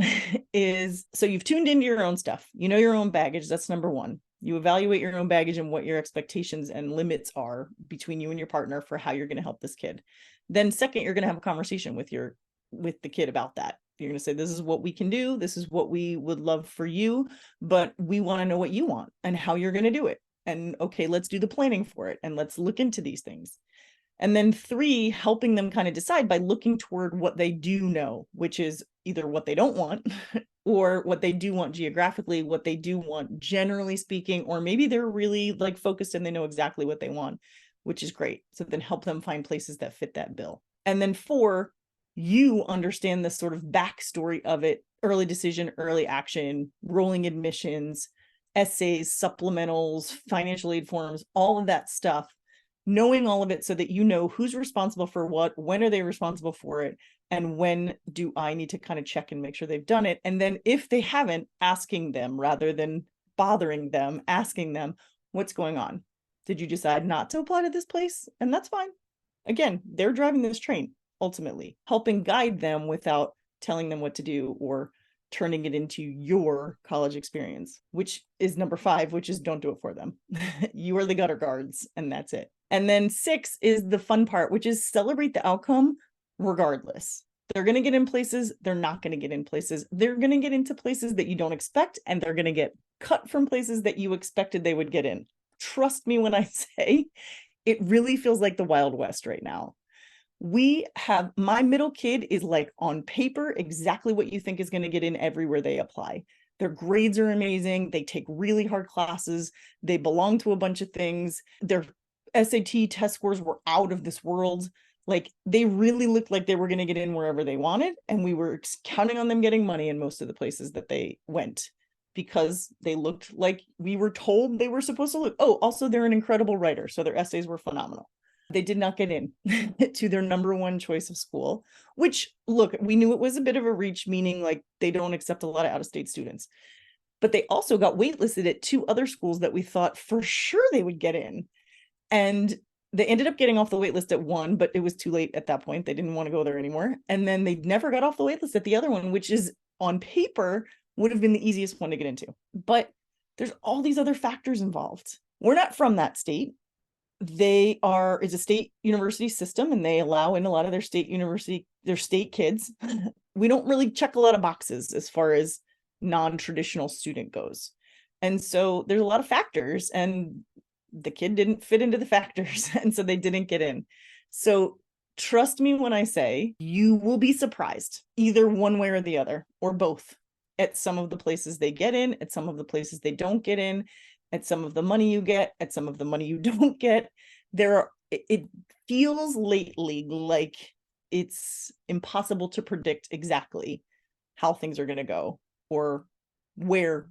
is, so you've tuned into your own stuff, your own baggage. That's number 1. You evaluate your own baggage and what your expectations and limits are between you and your partner for how you're going to help this kid. Then second, you're going to have a conversation with the kid about that. You're going to say, this is what we can do. This is what we would love for you, but we want to know what you want and how you're going to do it. And okay, let's do the planning for it. And let's look into these things. And then 3, helping them kind of decide by looking toward what they do know, which is either what they don't want or what they do want geographically, what they do want generally speaking, or maybe they're really like focused and they know exactly what they want, which is great. So then help them find places that fit that bill. And then 4, you understand the sort of backstory of it: early decision, early action, rolling admissions, essays, supplementals, financial aid forms, all of that stuff. Knowing all of it so that you know who's responsible for what, when are they responsible for it, and when do I need to kind of check and make sure they've done it. And then if they haven't, asking them rather than bothering them, asking them, what's going on? Did you decide not to apply to this place? And that's fine. Again, they're driving this train, ultimately, helping guide them without telling them what to do or turning it into your college experience, which is number 5, which is don't do it for them. You are the gutter guards, and that's it. And then 6 is the fun part, which is celebrate the outcome regardless. They're going to get in places. They're not going to get in places. They're going to get into places that you don't expect, and they're going to get cut from places that you expected they would get in. Trust me when I say it really feels like the Wild West right now. My middle kid is like on paper exactly what you think is going to get in everywhere they apply. Their grades are amazing. They take really hard classes. They belong to a bunch of things. Their SAT test scores were out of this world. Like, they really looked like they were going to get in wherever they wanted. And we were counting on them getting money in most of the places that they went because they looked like we were told they were supposed to look. Oh, also, they're an incredible writer. So their essays were phenomenal. They did not get in to their number 1 choice of school, which, look, we knew it was a bit of a reach, meaning like they don't accept a lot of out-of-state students. But they also got waitlisted at 2 other schools that we thought for sure they would get in. And they ended up getting off the waitlist at 1, but it was too late at that point. They didn't want to go there anymore. And then they never got off the waitlist at the other one, which is on paper would have been the easiest one to get into. But there's all these other factors involved. We're not from that state. It's a state university system, and they allow in a lot of their state kids. We don't really check a lot of boxes as far as non-traditional student goes. And so there's a lot of factors, and the kid didn't fit into the factors, and so they didn't get in. So trust me when I say you will be surprised either one way or the other, or both, at some of the places they get in, at some of the places they don't get in, at some of the money you get, at some of the money you don't get. It feels lately like it's impossible to predict exactly how things are going to go or where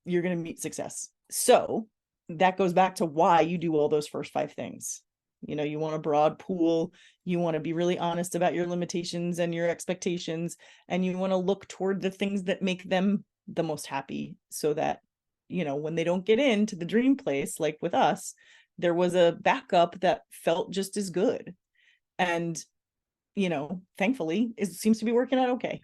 you're going to meet success. So that goes back to why you do all those first 5 things. You want a broad pool, you want to be really honest about your limitations and your expectations, and you want to look toward the things that make them the most happy, so that, when they don't get into the dream place, like with us, there was a backup that felt just as good. And, thankfully, it seems to be working out okay.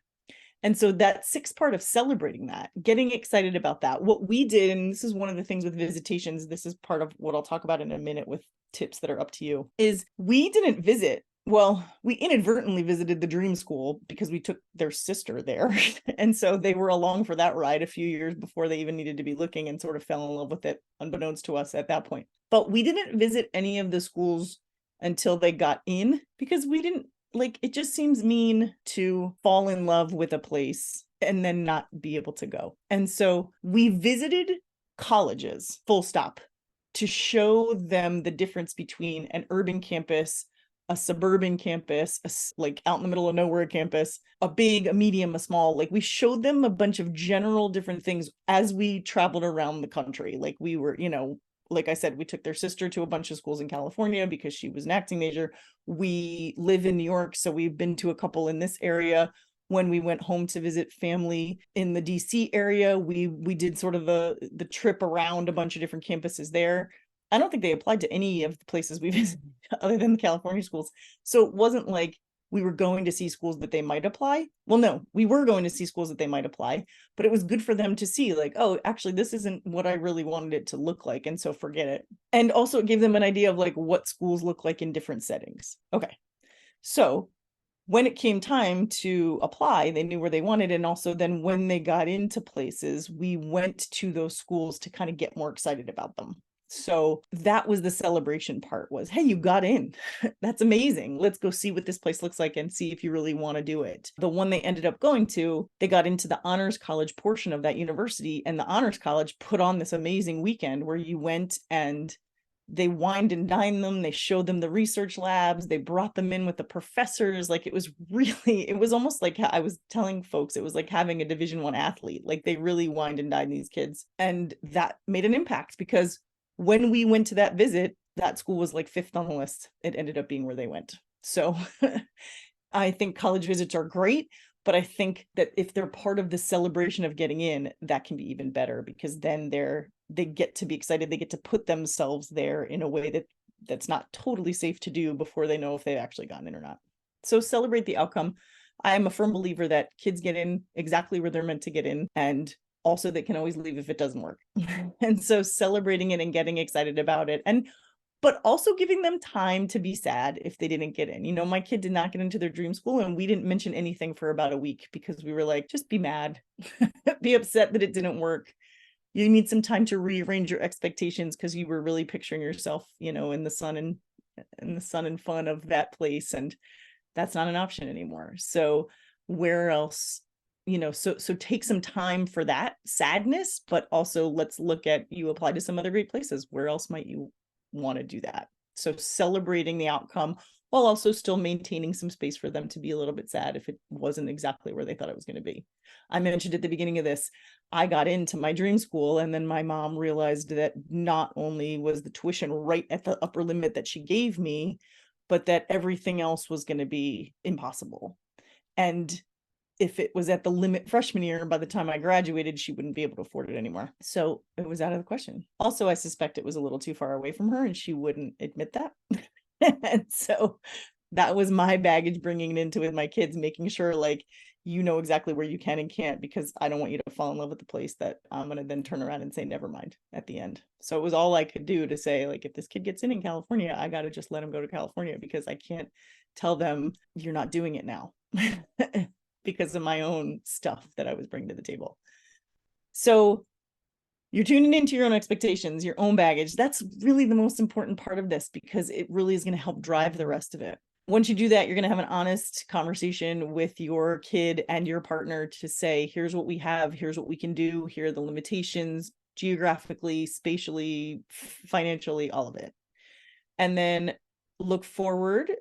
And so that 6th part of celebrating that, getting excited about that, what we did, and this is one of the things with visitations, this is part of what I'll talk about in a minute with tips that are up to you, is we didn't visit. Well, we inadvertently visited the dream school because we took their sister there. And so they were along for that ride a few years before they even needed to be looking, and sort of fell in love with it, unbeknownst to us at that point. But we didn't visit any of the schools until they got in, because we didn't, it just seems mean to fall in love with a place and then not be able to go. And so we visited colleges, full stop, to show them the difference between an urban campus, a suburban campus, out in the middle of nowhere campus, a big, a medium, a small. We showed them a bunch of general different things as we traveled around the country. We were, like I said, we took their sister to a bunch of schools in California because she was an acting major. We live in New York, so we've been to a couple in this area. When we went home to visit family in the DC area, we did sort of the trip around a bunch of different campuses there. I don't think they applied to any of the places we visited other than the California schools. So it wasn't like we were going to see schools that they might apply. Well, no, we were going to see schools that they might apply, but it was good for them to see, oh, actually, this isn't what I really wanted it to look like, and so forget it. And also it gave them an idea of what schools look like in different settings. Okay, so when it came time to apply, they knew where they wanted. And also then when they got into places, we went to those schools to kind of get more excited about them. So that was the celebration part, was, hey, you got in. That's amazing. Let's go see what this place looks like and see if you really want to do it. The one they ended up going to, they got into the honors college portion of that university, and the honors college put on this amazing weekend where you went and they wined and dined them. They showed them the research labs. They brought them in with the professors. It was almost like, I was telling folks, it was like having a Division I athlete. They really wined and dined these kids. And that made an impact, because when we went to that visit, that school was 5th on the list. It ended up being where they went. So I think college visits are great, but I think that if they're part of the celebration of getting in, that can be even better, because then they get to be excited. They get to put themselves there in a way that's not totally safe to do before they know if they've actually gotten in or not. So celebrate the outcome. I am a firm believer that kids get in exactly where they're meant to get in, and also they can always leave if it doesn't work. And so celebrating it and getting excited about it, but also giving them time to be sad if they didn't get in. My kid did not get into their dream school, and we didn't mention anything for about a week because we were like, just be mad, be upset that it didn't work. You need some time to rearrange your expectations because you were really picturing yourself, in the sun and fun of that place. And that's not an option anymore. So where else, so take some time for that sadness, but also let's look at, you applied to some other great places. Where else might you want to do that? So celebrating the outcome while also still maintaining some space for them to be a little bit sad if it wasn't exactly where they thought it was going to be. I mentioned at the beginning of this, I got into my dream school, and then my mom realized that not only was the tuition right at the upper limit that she gave me, but that everything else was going to be impossible. And if it was at the limit freshman year, by the time I graduated, she wouldn't be able to afford it anymore. So it was out of the question. Also, I suspect it was a little too far away from her, and she wouldn't admit that. And so that was my baggage bringing it into with my kids, making sure exactly where you can and can't, because I don't want you to fall in love with the place that I'm going to then turn around and say, never mind at the end. So it was all I could do to say, if this kid gets in California, I got to just let him go to California, because I can't tell them you're not doing it now because of my own stuff that I was bringing to the table. So you're tuning into your own expectations, your own baggage. That's really the most important part of this, because it really is going to help drive the rest of it. Once you do that, you're going to have an honest conversation with your kid and your partner to say, here's what we have, here's what we can do, here are the limitations, geographically, spatially, financially, all of it. And then look toward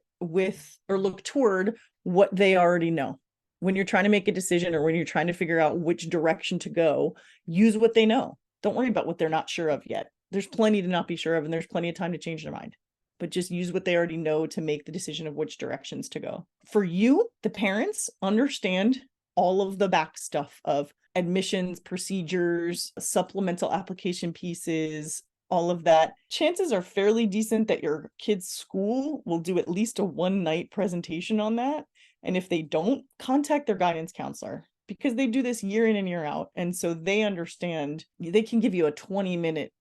what they already know. When you're trying to make a decision, or when you're trying to figure out which direction to go, use what they know. Don't worry about what they're not sure of yet. There's plenty to not be sure of, and there's plenty of time to change their mind. But just use what they already know to make the decision of which directions to go. For you, the parents, understand all of the back stuff of admissions, procedures, supplemental application pieces, all of that. Chances are fairly decent that your kid's school will do at least a one-night presentation on that. And if they don't, contact their guidance counselor, because they do this year in and year out. And so they understand, they can give you a 20-minute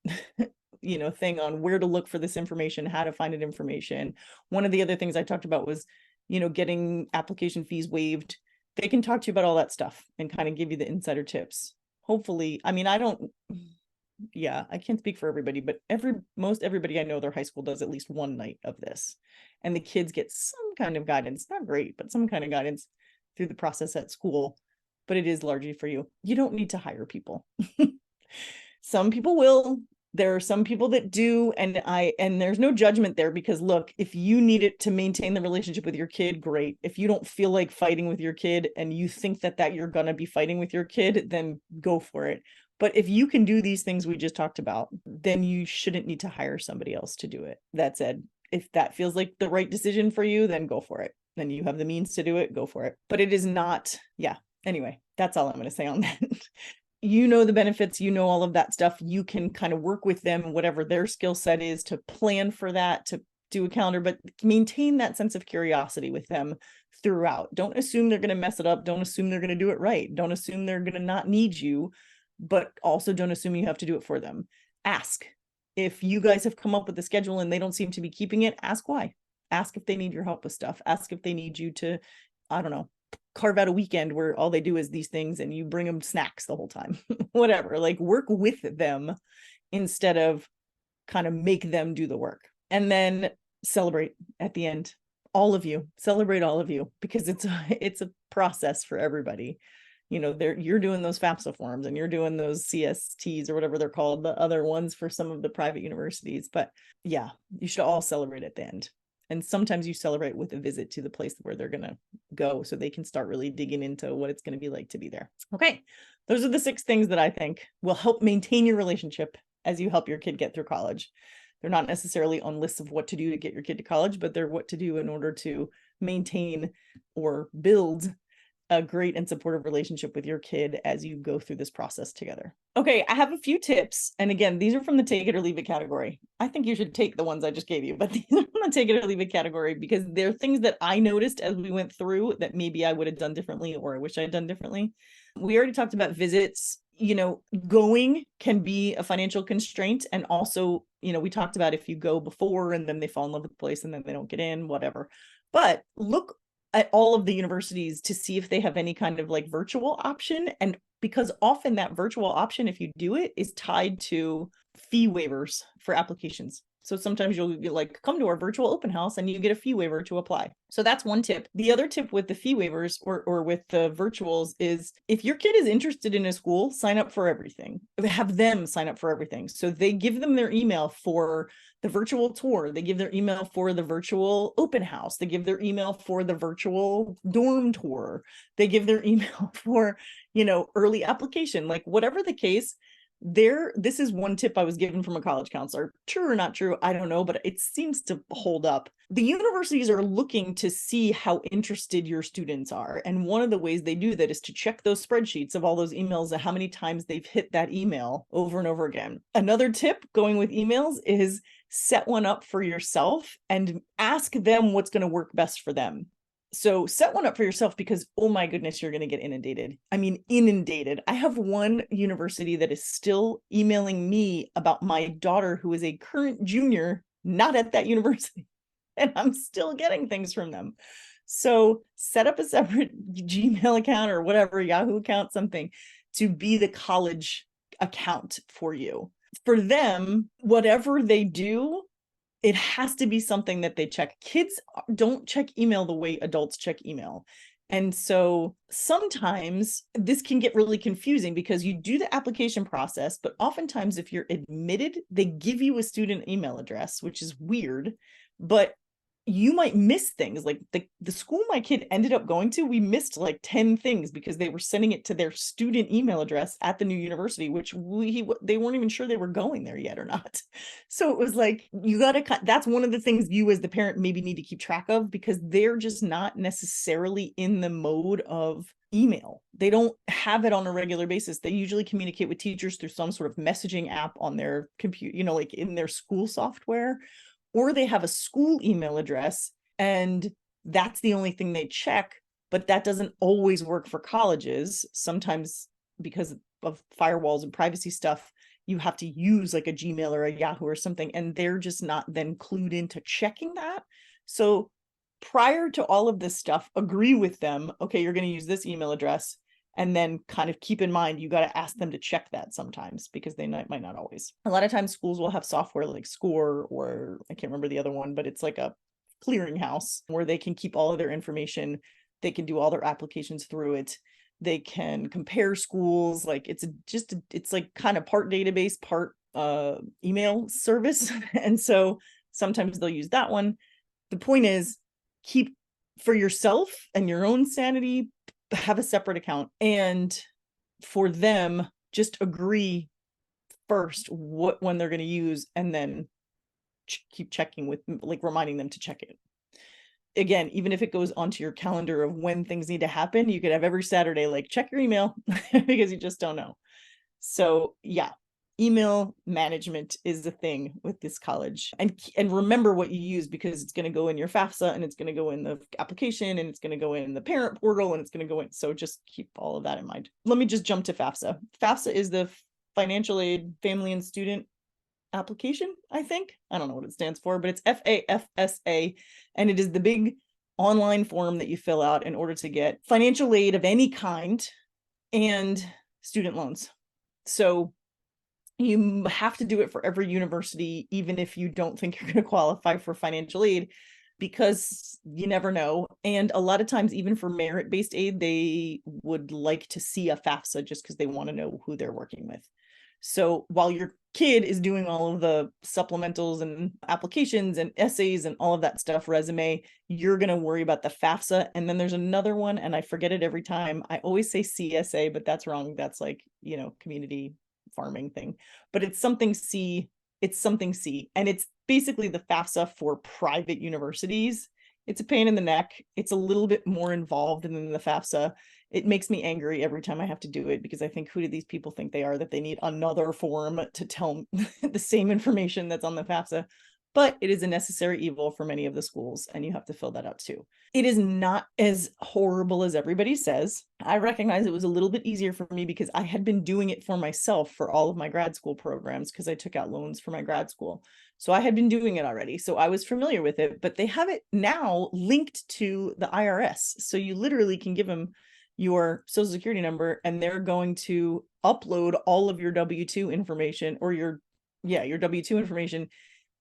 thing on where to look for this information, how to find it information. One of the other things I talked about was, getting application fees waived. They can talk to you about all that stuff and kind of give you the insider tips. Hopefully, I can't speak for everybody, but most everybody I know, their high school does at least one night of this, and the kids get some kind of guidance, not great, but some kind of guidance through the process at school. But it is largely for you. You don't need to hire people. Some people will. There are some people that do, and there's no judgment there, because look, if you need it to maintain the relationship with your kid, great. If you don't feel like fighting with your kid and you think that you're gonna be fighting with your kid, then go for it. But if you can do these things we just talked about, then you shouldn't need to hire somebody else to do it. That said, if that feels like the right decision for you, then go for it. Then you have the means to do it, go for it. But it is not, anyway, that's all I'm going to say on that. The benefits, all of that stuff. You can kind of work with them, whatever their skill set is, to plan for that, to do a calendar, but maintain that sense of curiosity with them throughout. Don't assume they're going to mess it up. Don't assume they're going to do it right. Don't assume they're going to not need you, but also don't assume you have to do it for them. Ask. If you guys have come up with the schedule and they don't seem to be keeping it, ask why. Ask if they need your help with stuff. Ask if they need you to, I don't know, carve out a weekend where all they do is these things and you bring them snacks the whole time. Whatever, work with them instead of kind of make them do the work. And then celebrate at the end. All of you, celebrate all of you, because it's a process for everybody. You're doing those FAFSA forms and you're doing those CSTs or whatever they're called, the other ones for some of the private universities. But yeah, you should all celebrate at the end. And sometimes you celebrate with a visit to the place where they're going to go, so they can start really digging into what it's going to be like to be there. Okay. Those are the 6 things that I think will help maintain your relationship as you help your kid get through college. They're not necessarily on lists of what to do to get your kid to college, but they're what to do in order to maintain or build a great and supportive relationship with your kid as you go through this process together. Okay, I have a few tips. And again, these are from the take it or leave it category. I think you should take the ones I just gave you, but these are from the take it or leave it category because they're things that I noticed as we went through that maybe I would have done differently or I wish I'd done differently. We already talked about visits. Going can be a financial constraint. And also, we talked about if you go before and then they fall in love with the place and then they don't get in, whatever. But look at all of the universities to see if they have any kind of like virtual option. And because often that virtual option, if you do it, is tied to fee waivers for applications. So sometimes you'll like come to our virtual open house and you get a fee waiver to apply. So that's one tip. The other tip with the fee waivers or with the virtuals is if your kid is interested in a school, sign up for everything. Have them sign up for everything. So they give them their email for the virtual tour. They give their email for the virtual open house. They give their email for the virtual dorm tour. They give their email for, early application, like whatever the case. This is one tip I was given from a college counselor. True or not true, I don't know, but it seems to hold up. The universities are looking to see how interested your students are. And one of the ways they do that is to check those spreadsheets of all those emails and how many times they've hit that email over and over again. Another tip going with emails is set one up for yourself and ask them what's going to work best for them. So set one up for yourself because, oh my goodness, you're going to get inundated. I mean, inundated. I have one university that is still emailing me about my daughter who is a current junior, not at that university. And I'm still getting things from them. So set up a separate Gmail account or whatever, Yahoo account, something to be the college account for you. For them, whatever they do, it has to be something that they check. Kids don't check email the way adults check email. And so sometimes this can get really confusing because you do the application process, but oftentimes if you're admitted, they give you a student email address, which is weird, but you might miss things. Like the school my kid ended up going to, we missed like 10 things because they were sending it to their student email address at the new university, which they weren't even sure they were going there yet or not. So it was like, that's one of the things you as the parent maybe need to keep track of because they're just not necessarily in the mode of email. They don't have it on a regular basis. They usually communicate with teachers through some sort of messaging app on their computer, like in their school software. Or they have a school email address and that's the only thing they check, but that doesn't always work for colleges. Sometimes because of firewalls and privacy stuff, you have to use like a Gmail or a Yahoo or something, and they're just not then clued into checking that. So prior to all of this stuff, agree with them, okay, you're going to use this email address. And then kind of keep in mind, you got to ask them to check that sometimes because they might not always. A lot of times schools will have software like Score or I can't remember the other one, but it's like a clearinghouse where they can keep all of their information. They can do all their applications through it. They can compare schools. Like it's like kind of part database, part email service. And so sometimes they'll use that one. The point is keep for yourself and your own sanity, have a separate account, and for them just agree first what one they're going to use and then keep checking with like reminding them to check it. Again, even if it goes onto your calendar of when things need to happen, you could have every Saturday like check your email because you just don't know. So yeah, email management is the thing with this college, and remember what you use because it's going to go in your FAFSA and it's going to go in the application and it's going to go in the parent portal and it's going to go in. So just keep all of that in mind. Let me just jump to FAFSA. FAFSA is the Financial Aid Family and Student Application, I think. I don't know what it stands for, but it's FAFSA, and it is the big online form that you fill out in order to get financial aid of any kind and student loans. So you have to do it for every university, even if you don't think you're going to qualify for financial aid, because you never know. And a lot of times, even for merit-based aid, they would like to see a FAFSA just because they want to know who they're working with. So while your kid is doing all of the supplementals and applications and essays and all of that stuff, resume, you're going to worry about the FAFSA. And then there's another one, and I forget it every time. I always say CSA, but that's wrong. That's like, community farming thing, but it's something C. And it's basically the FAFSA for private universities. It's a pain in the neck. It's a little bit more involved than the FAFSA. It makes me angry every time I have to do it, because I think, who do these people think they are that they need another form to tell the same information that's on the FAFSA? But it is a necessary evil for many of the schools, and you have to fill that out too. It is not as horrible as everybody says. I recognize it was a little bit easier for me because I had been doing it for myself for all of my grad school programs, because I took out loans for my grad school. So I had been doing it already. So I was familiar with it, but they have it now linked to the IRS. So you literally can give them your social security number, and they're going to upload all of your W-2 information, or your W-2 information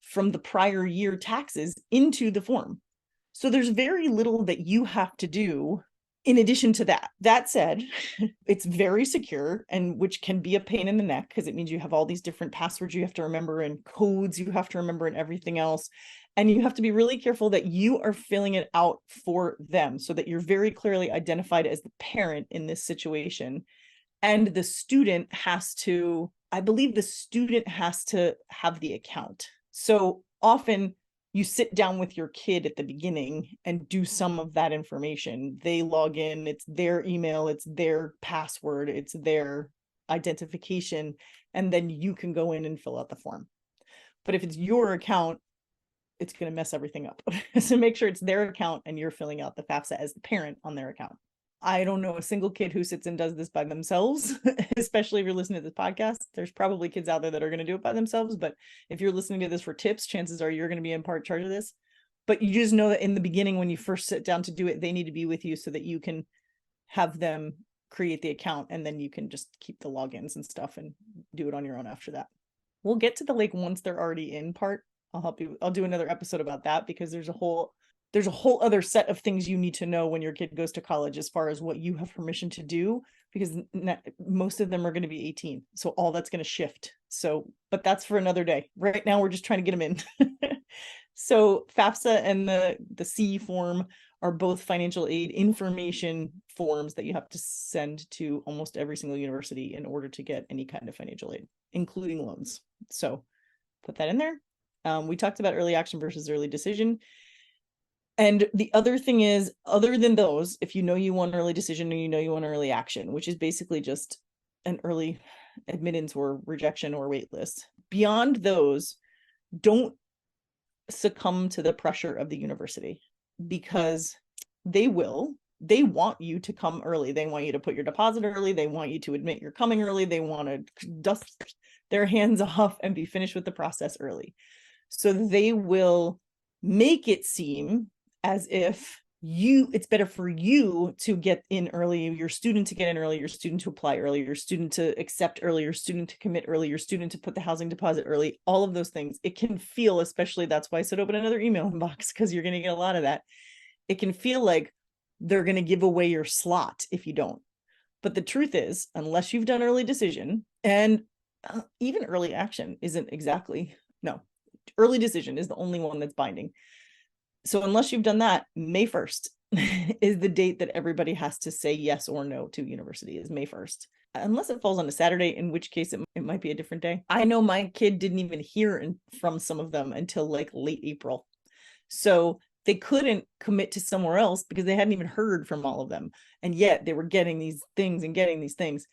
from the prior year taxes into the form. So there's very little that you have to do in addition to that. That said, it's very secure, and which can be a pain in the neck, because it means you have all these different passwords you have to remember, and codes you have to remember, and everything else. And you have to be really careful that you are filling it out for them, so that you're very clearly identified as the parent in this situation. And the student has to, I believe the student has to have the account. So often you sit down with your kid at the beginning and do some of that information. They log in, it's their email, it's their password, it's their identification, and then you can go in and fill out the form. But if it's your account, it's going to mess everything up. So make sure it's their account and you're filling out the FAFSA as the parent on their account. I don't know a single kid who sits and does this by themselves, especially if you're listening to this podcast. There's probably kids out there that are going to do it by themselves, but if you're listening to this for tips, chances are you're going to be in part charge of this. But you just know that in the beginning, when you first sit down to do it, they need to be with you so that you can have them create the account, and then you can just keep the logins and stuff and do it on your own after that. We'll get to the once they're already in part. I'll help you. I'll do another episode about that, because there's a whole other set of things you need to know when your kid goes to college, as far as what you have permission to do, because most of them are going to be 18. So all that's going to shift. So, but that's for another day. Right now, we're just trying to get them in. So FAFSA and the C form are both financial aid information forms that you have to send to almost every single university in order to get any kind of financial aid, including loans. So put that in there. We talked about early action versus early decision. And the other thing is, other than those, if you know you want early decision, or you know you want early action, which is basically just an early admittance or rejection or wait list, beyond those, don't succumb to the pressure of the university, because they want you to come early. They want you to put your deposit early. They want you to admit you're coming early. They want to dust their hands off and be finished with the process early. So they will make it seem as if it's better for you to get in early, your student to get in early, your student to apply early, your student to accept early, your student to commit early, your student to put the housing deposit early, all of those things. It can feel, especially, that's why I said open another email inbox, because you're going to get a lot of that. It can feel like they're going to give away your slot if you don't. But the truth is, unless you've done early decision, and even early action isn't exactly, no, early decision is the only one that's binding. So unless you've done that, May 1st is the date that everybody has to say yes or no to university, is May 1st. Unless it falls on a Saturday, in which case it might be a different day. I know my kid didn't even hear from some of them until late April. So they couldn't commit to somewhere else because they hadn't even heard from all of them. And yet they were getting these things and getting these things.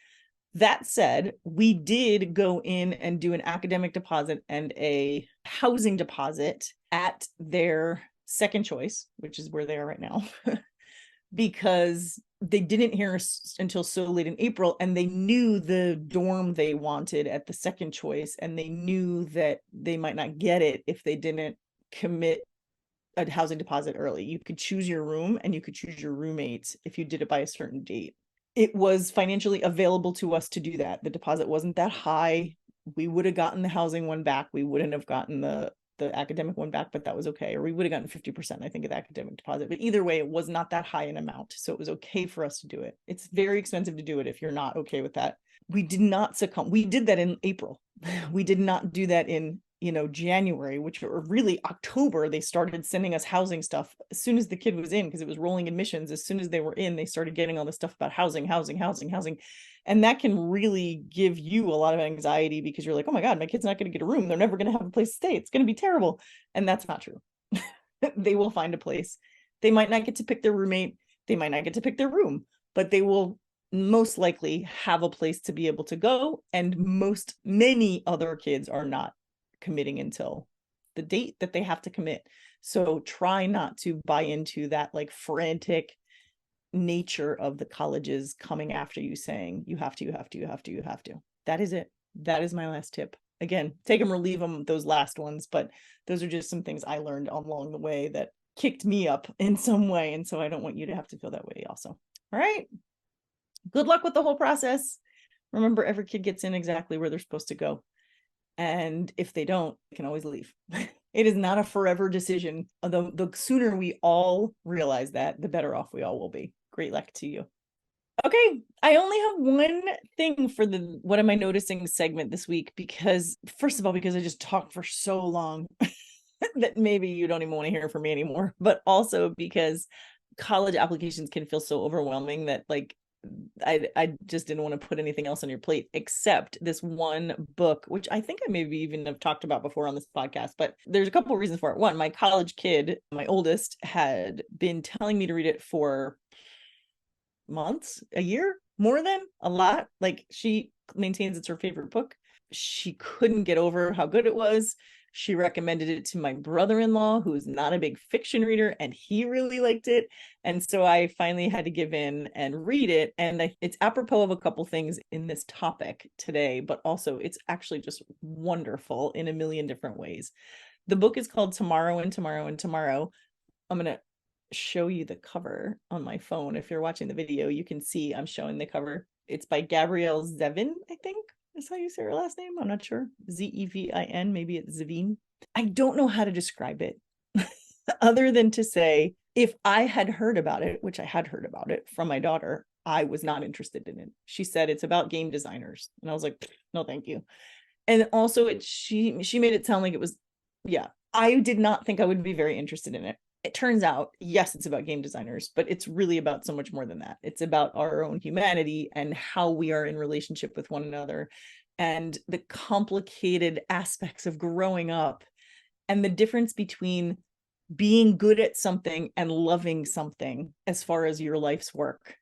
That said, we did go in and do an academic deposit and a housing deposit at their second choice, which is where they are right now, because they didn't hear us until so late in April, and they knew the dorm they wanted at the second choice, and they knew that they might not get it if they didn't commit a housing deposit early. You could choose your room and you could choose your roommates if you did it by a certain date. It was financially available to us to do that. The deposit wasn't that high. We would have gotten the housing one back. We wouldn't have gotten the academic one back, but that was okay. Or we would have gotten 50%, I think, of the academic deposit. But either way, it was not that high an amount. So it was okay for us to do it. It's very expensive to do it if you're not okay with that. We did not succumb. We did that in April. We did not do that in January, which, or really October. They started sending us housing stuff as soon as the kid was in, because it was rolling admissions. As soon as they were in, they started getting all this stuff about housing. And that can really give you a lot of anxiety, because you're like, oh my God, my kid's not going to get a room. They're never going to have a place to stay. It's going to be terrible. And that's not true. They will find a place. They might not get to pick their roommate. They might not get to pick their room, but they will most likely have a place to be able to go. And many other kids are not committing until the date that they have to commit. So try not to buy into that like frantic nature of the colleges coming after you saying you have to, you have to, you have to, you have to. That is it. That is my last tip. Again, take them or leave them, those last ones, but those are just some things I learned along the way that kicked me up in some way. And so I don't want you to have to feel that way also. All right. Good luck with the whole process. Remember, every kid gets in exactly where they're supposed to go. And if they don't, they can always leave. It is not a forever decision. Although the sooner we all realize that, the better off we all will be. Great luck to you. Okay, I only have one thing for the what am I noticing segment this week, because first of all, because I just talked for so long that maybe you don't even want to hear from me anymore, but also because college applications can feel so overwhelming that like I just didn't want to put anything else on your plate except this one book, which I think I maybe even have talked about before on this podcast, but there's a couple of reasons for it. One, my college kid, my oldest, had been telling me to read it for months, a year, more than a lot. Like, she maintains it's her favorite book. She couldn't get over how good it was. She recommended it to my brother-in-law, who is not a big fiction reader, and he really liked it. And so I finally had to give in and read it. And it's apropos of a couple things in this topic today, but also it's actually just wonderful in a million different ways. The book is called Tomorrow and Tomorrow and Tomorrow. I'm going to show you the cover on my phone. If you're watching the video, you can see I'm showing the cover. It's by Gabrielle Zevin, I think is how you say her last name. I'm not sure. Zevin, maybe it's Zevin. I don't know how to describe it other than to say, if I had heard about it, which I had heard about it from my daughter, I was not interested in it. She said it's about game designers. And I was like, no, thank you. And also she made it sound like it was, yeah, I did not think I would be very interested in it. It turns out, yes, it's about game designers, but it's really about so much more than that. It's about our own humanity and how we are in relationship with one another and the complicated aspects of growing up and the difference between being good at something and loving something as far as your life's work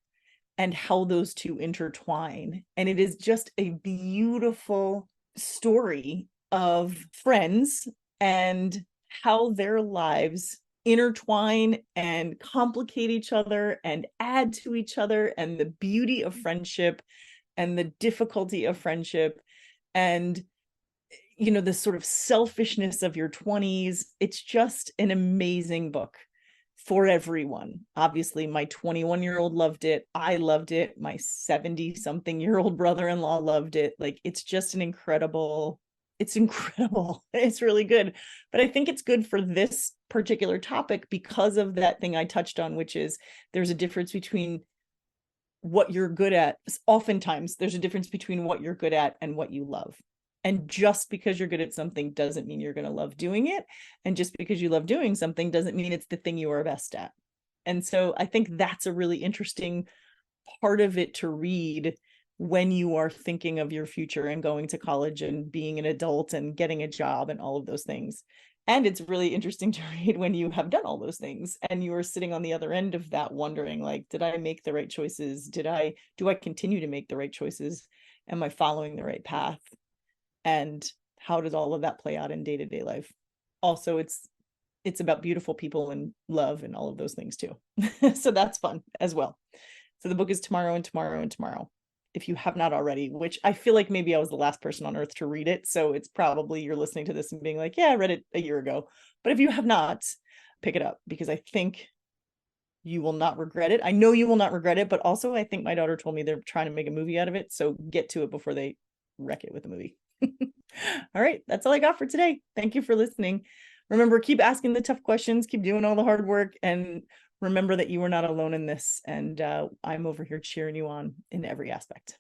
and how those two intertwine. And it is just a beautiful story of friends and how their lives intertwine and complicate each other and add to each other, and the beauty of friendship and the difficulty of friendship, and you know, the sort of selfishness of your 20s. It's just an amazing book for everyone. Obviously, my 21-year-old loved it. I loved it. My 70-something-year-old brother-in-law loved it. Like, it's just it's incredible. It's really good. But I think it's good for this particular topic because of that thing I touched on, which is there's a difference between what you're good at. Oftentimes, there's a difference between what you're good at and what you love. And just because you're good at something doesn't mean you're going to love doing it. And just because you love doing something doesn't mean it's the thing you are best at. And so I think that's a really interesting part of it to read when you are thinking of your future and going to college and being an adult and getting a job and all of those things. And it's really interesting to read when you have done all those things and you are sitting on the other end of that wondering, like, did I make the right choices? Do I continue to make the right choices? Am I following the right path? And how does all of that play out in day-to-day life? Also, it's about beautiful people and love and all of those things too. So that's fun as well. So the book is Tomorrow and Tomorrow and Tomorrow. If you have not already, which I feel like maybe I was the last person on earth to read it. So it's probably you're listening to this and being like, yeah, I read it a year ago. But if you have not, pick it up, because I think you will not regret it. I know you will not regret it, but also I think my daughter told me they're trying to make a movie out of it. So get to it before they wreck it with the movie. All right, that's all I got for today. Thank you for listening. Remember, keep asking the tough questions, keep doing all the hard work, and remember that you are not alone in this. And I'm over here cheering you on in every aspect.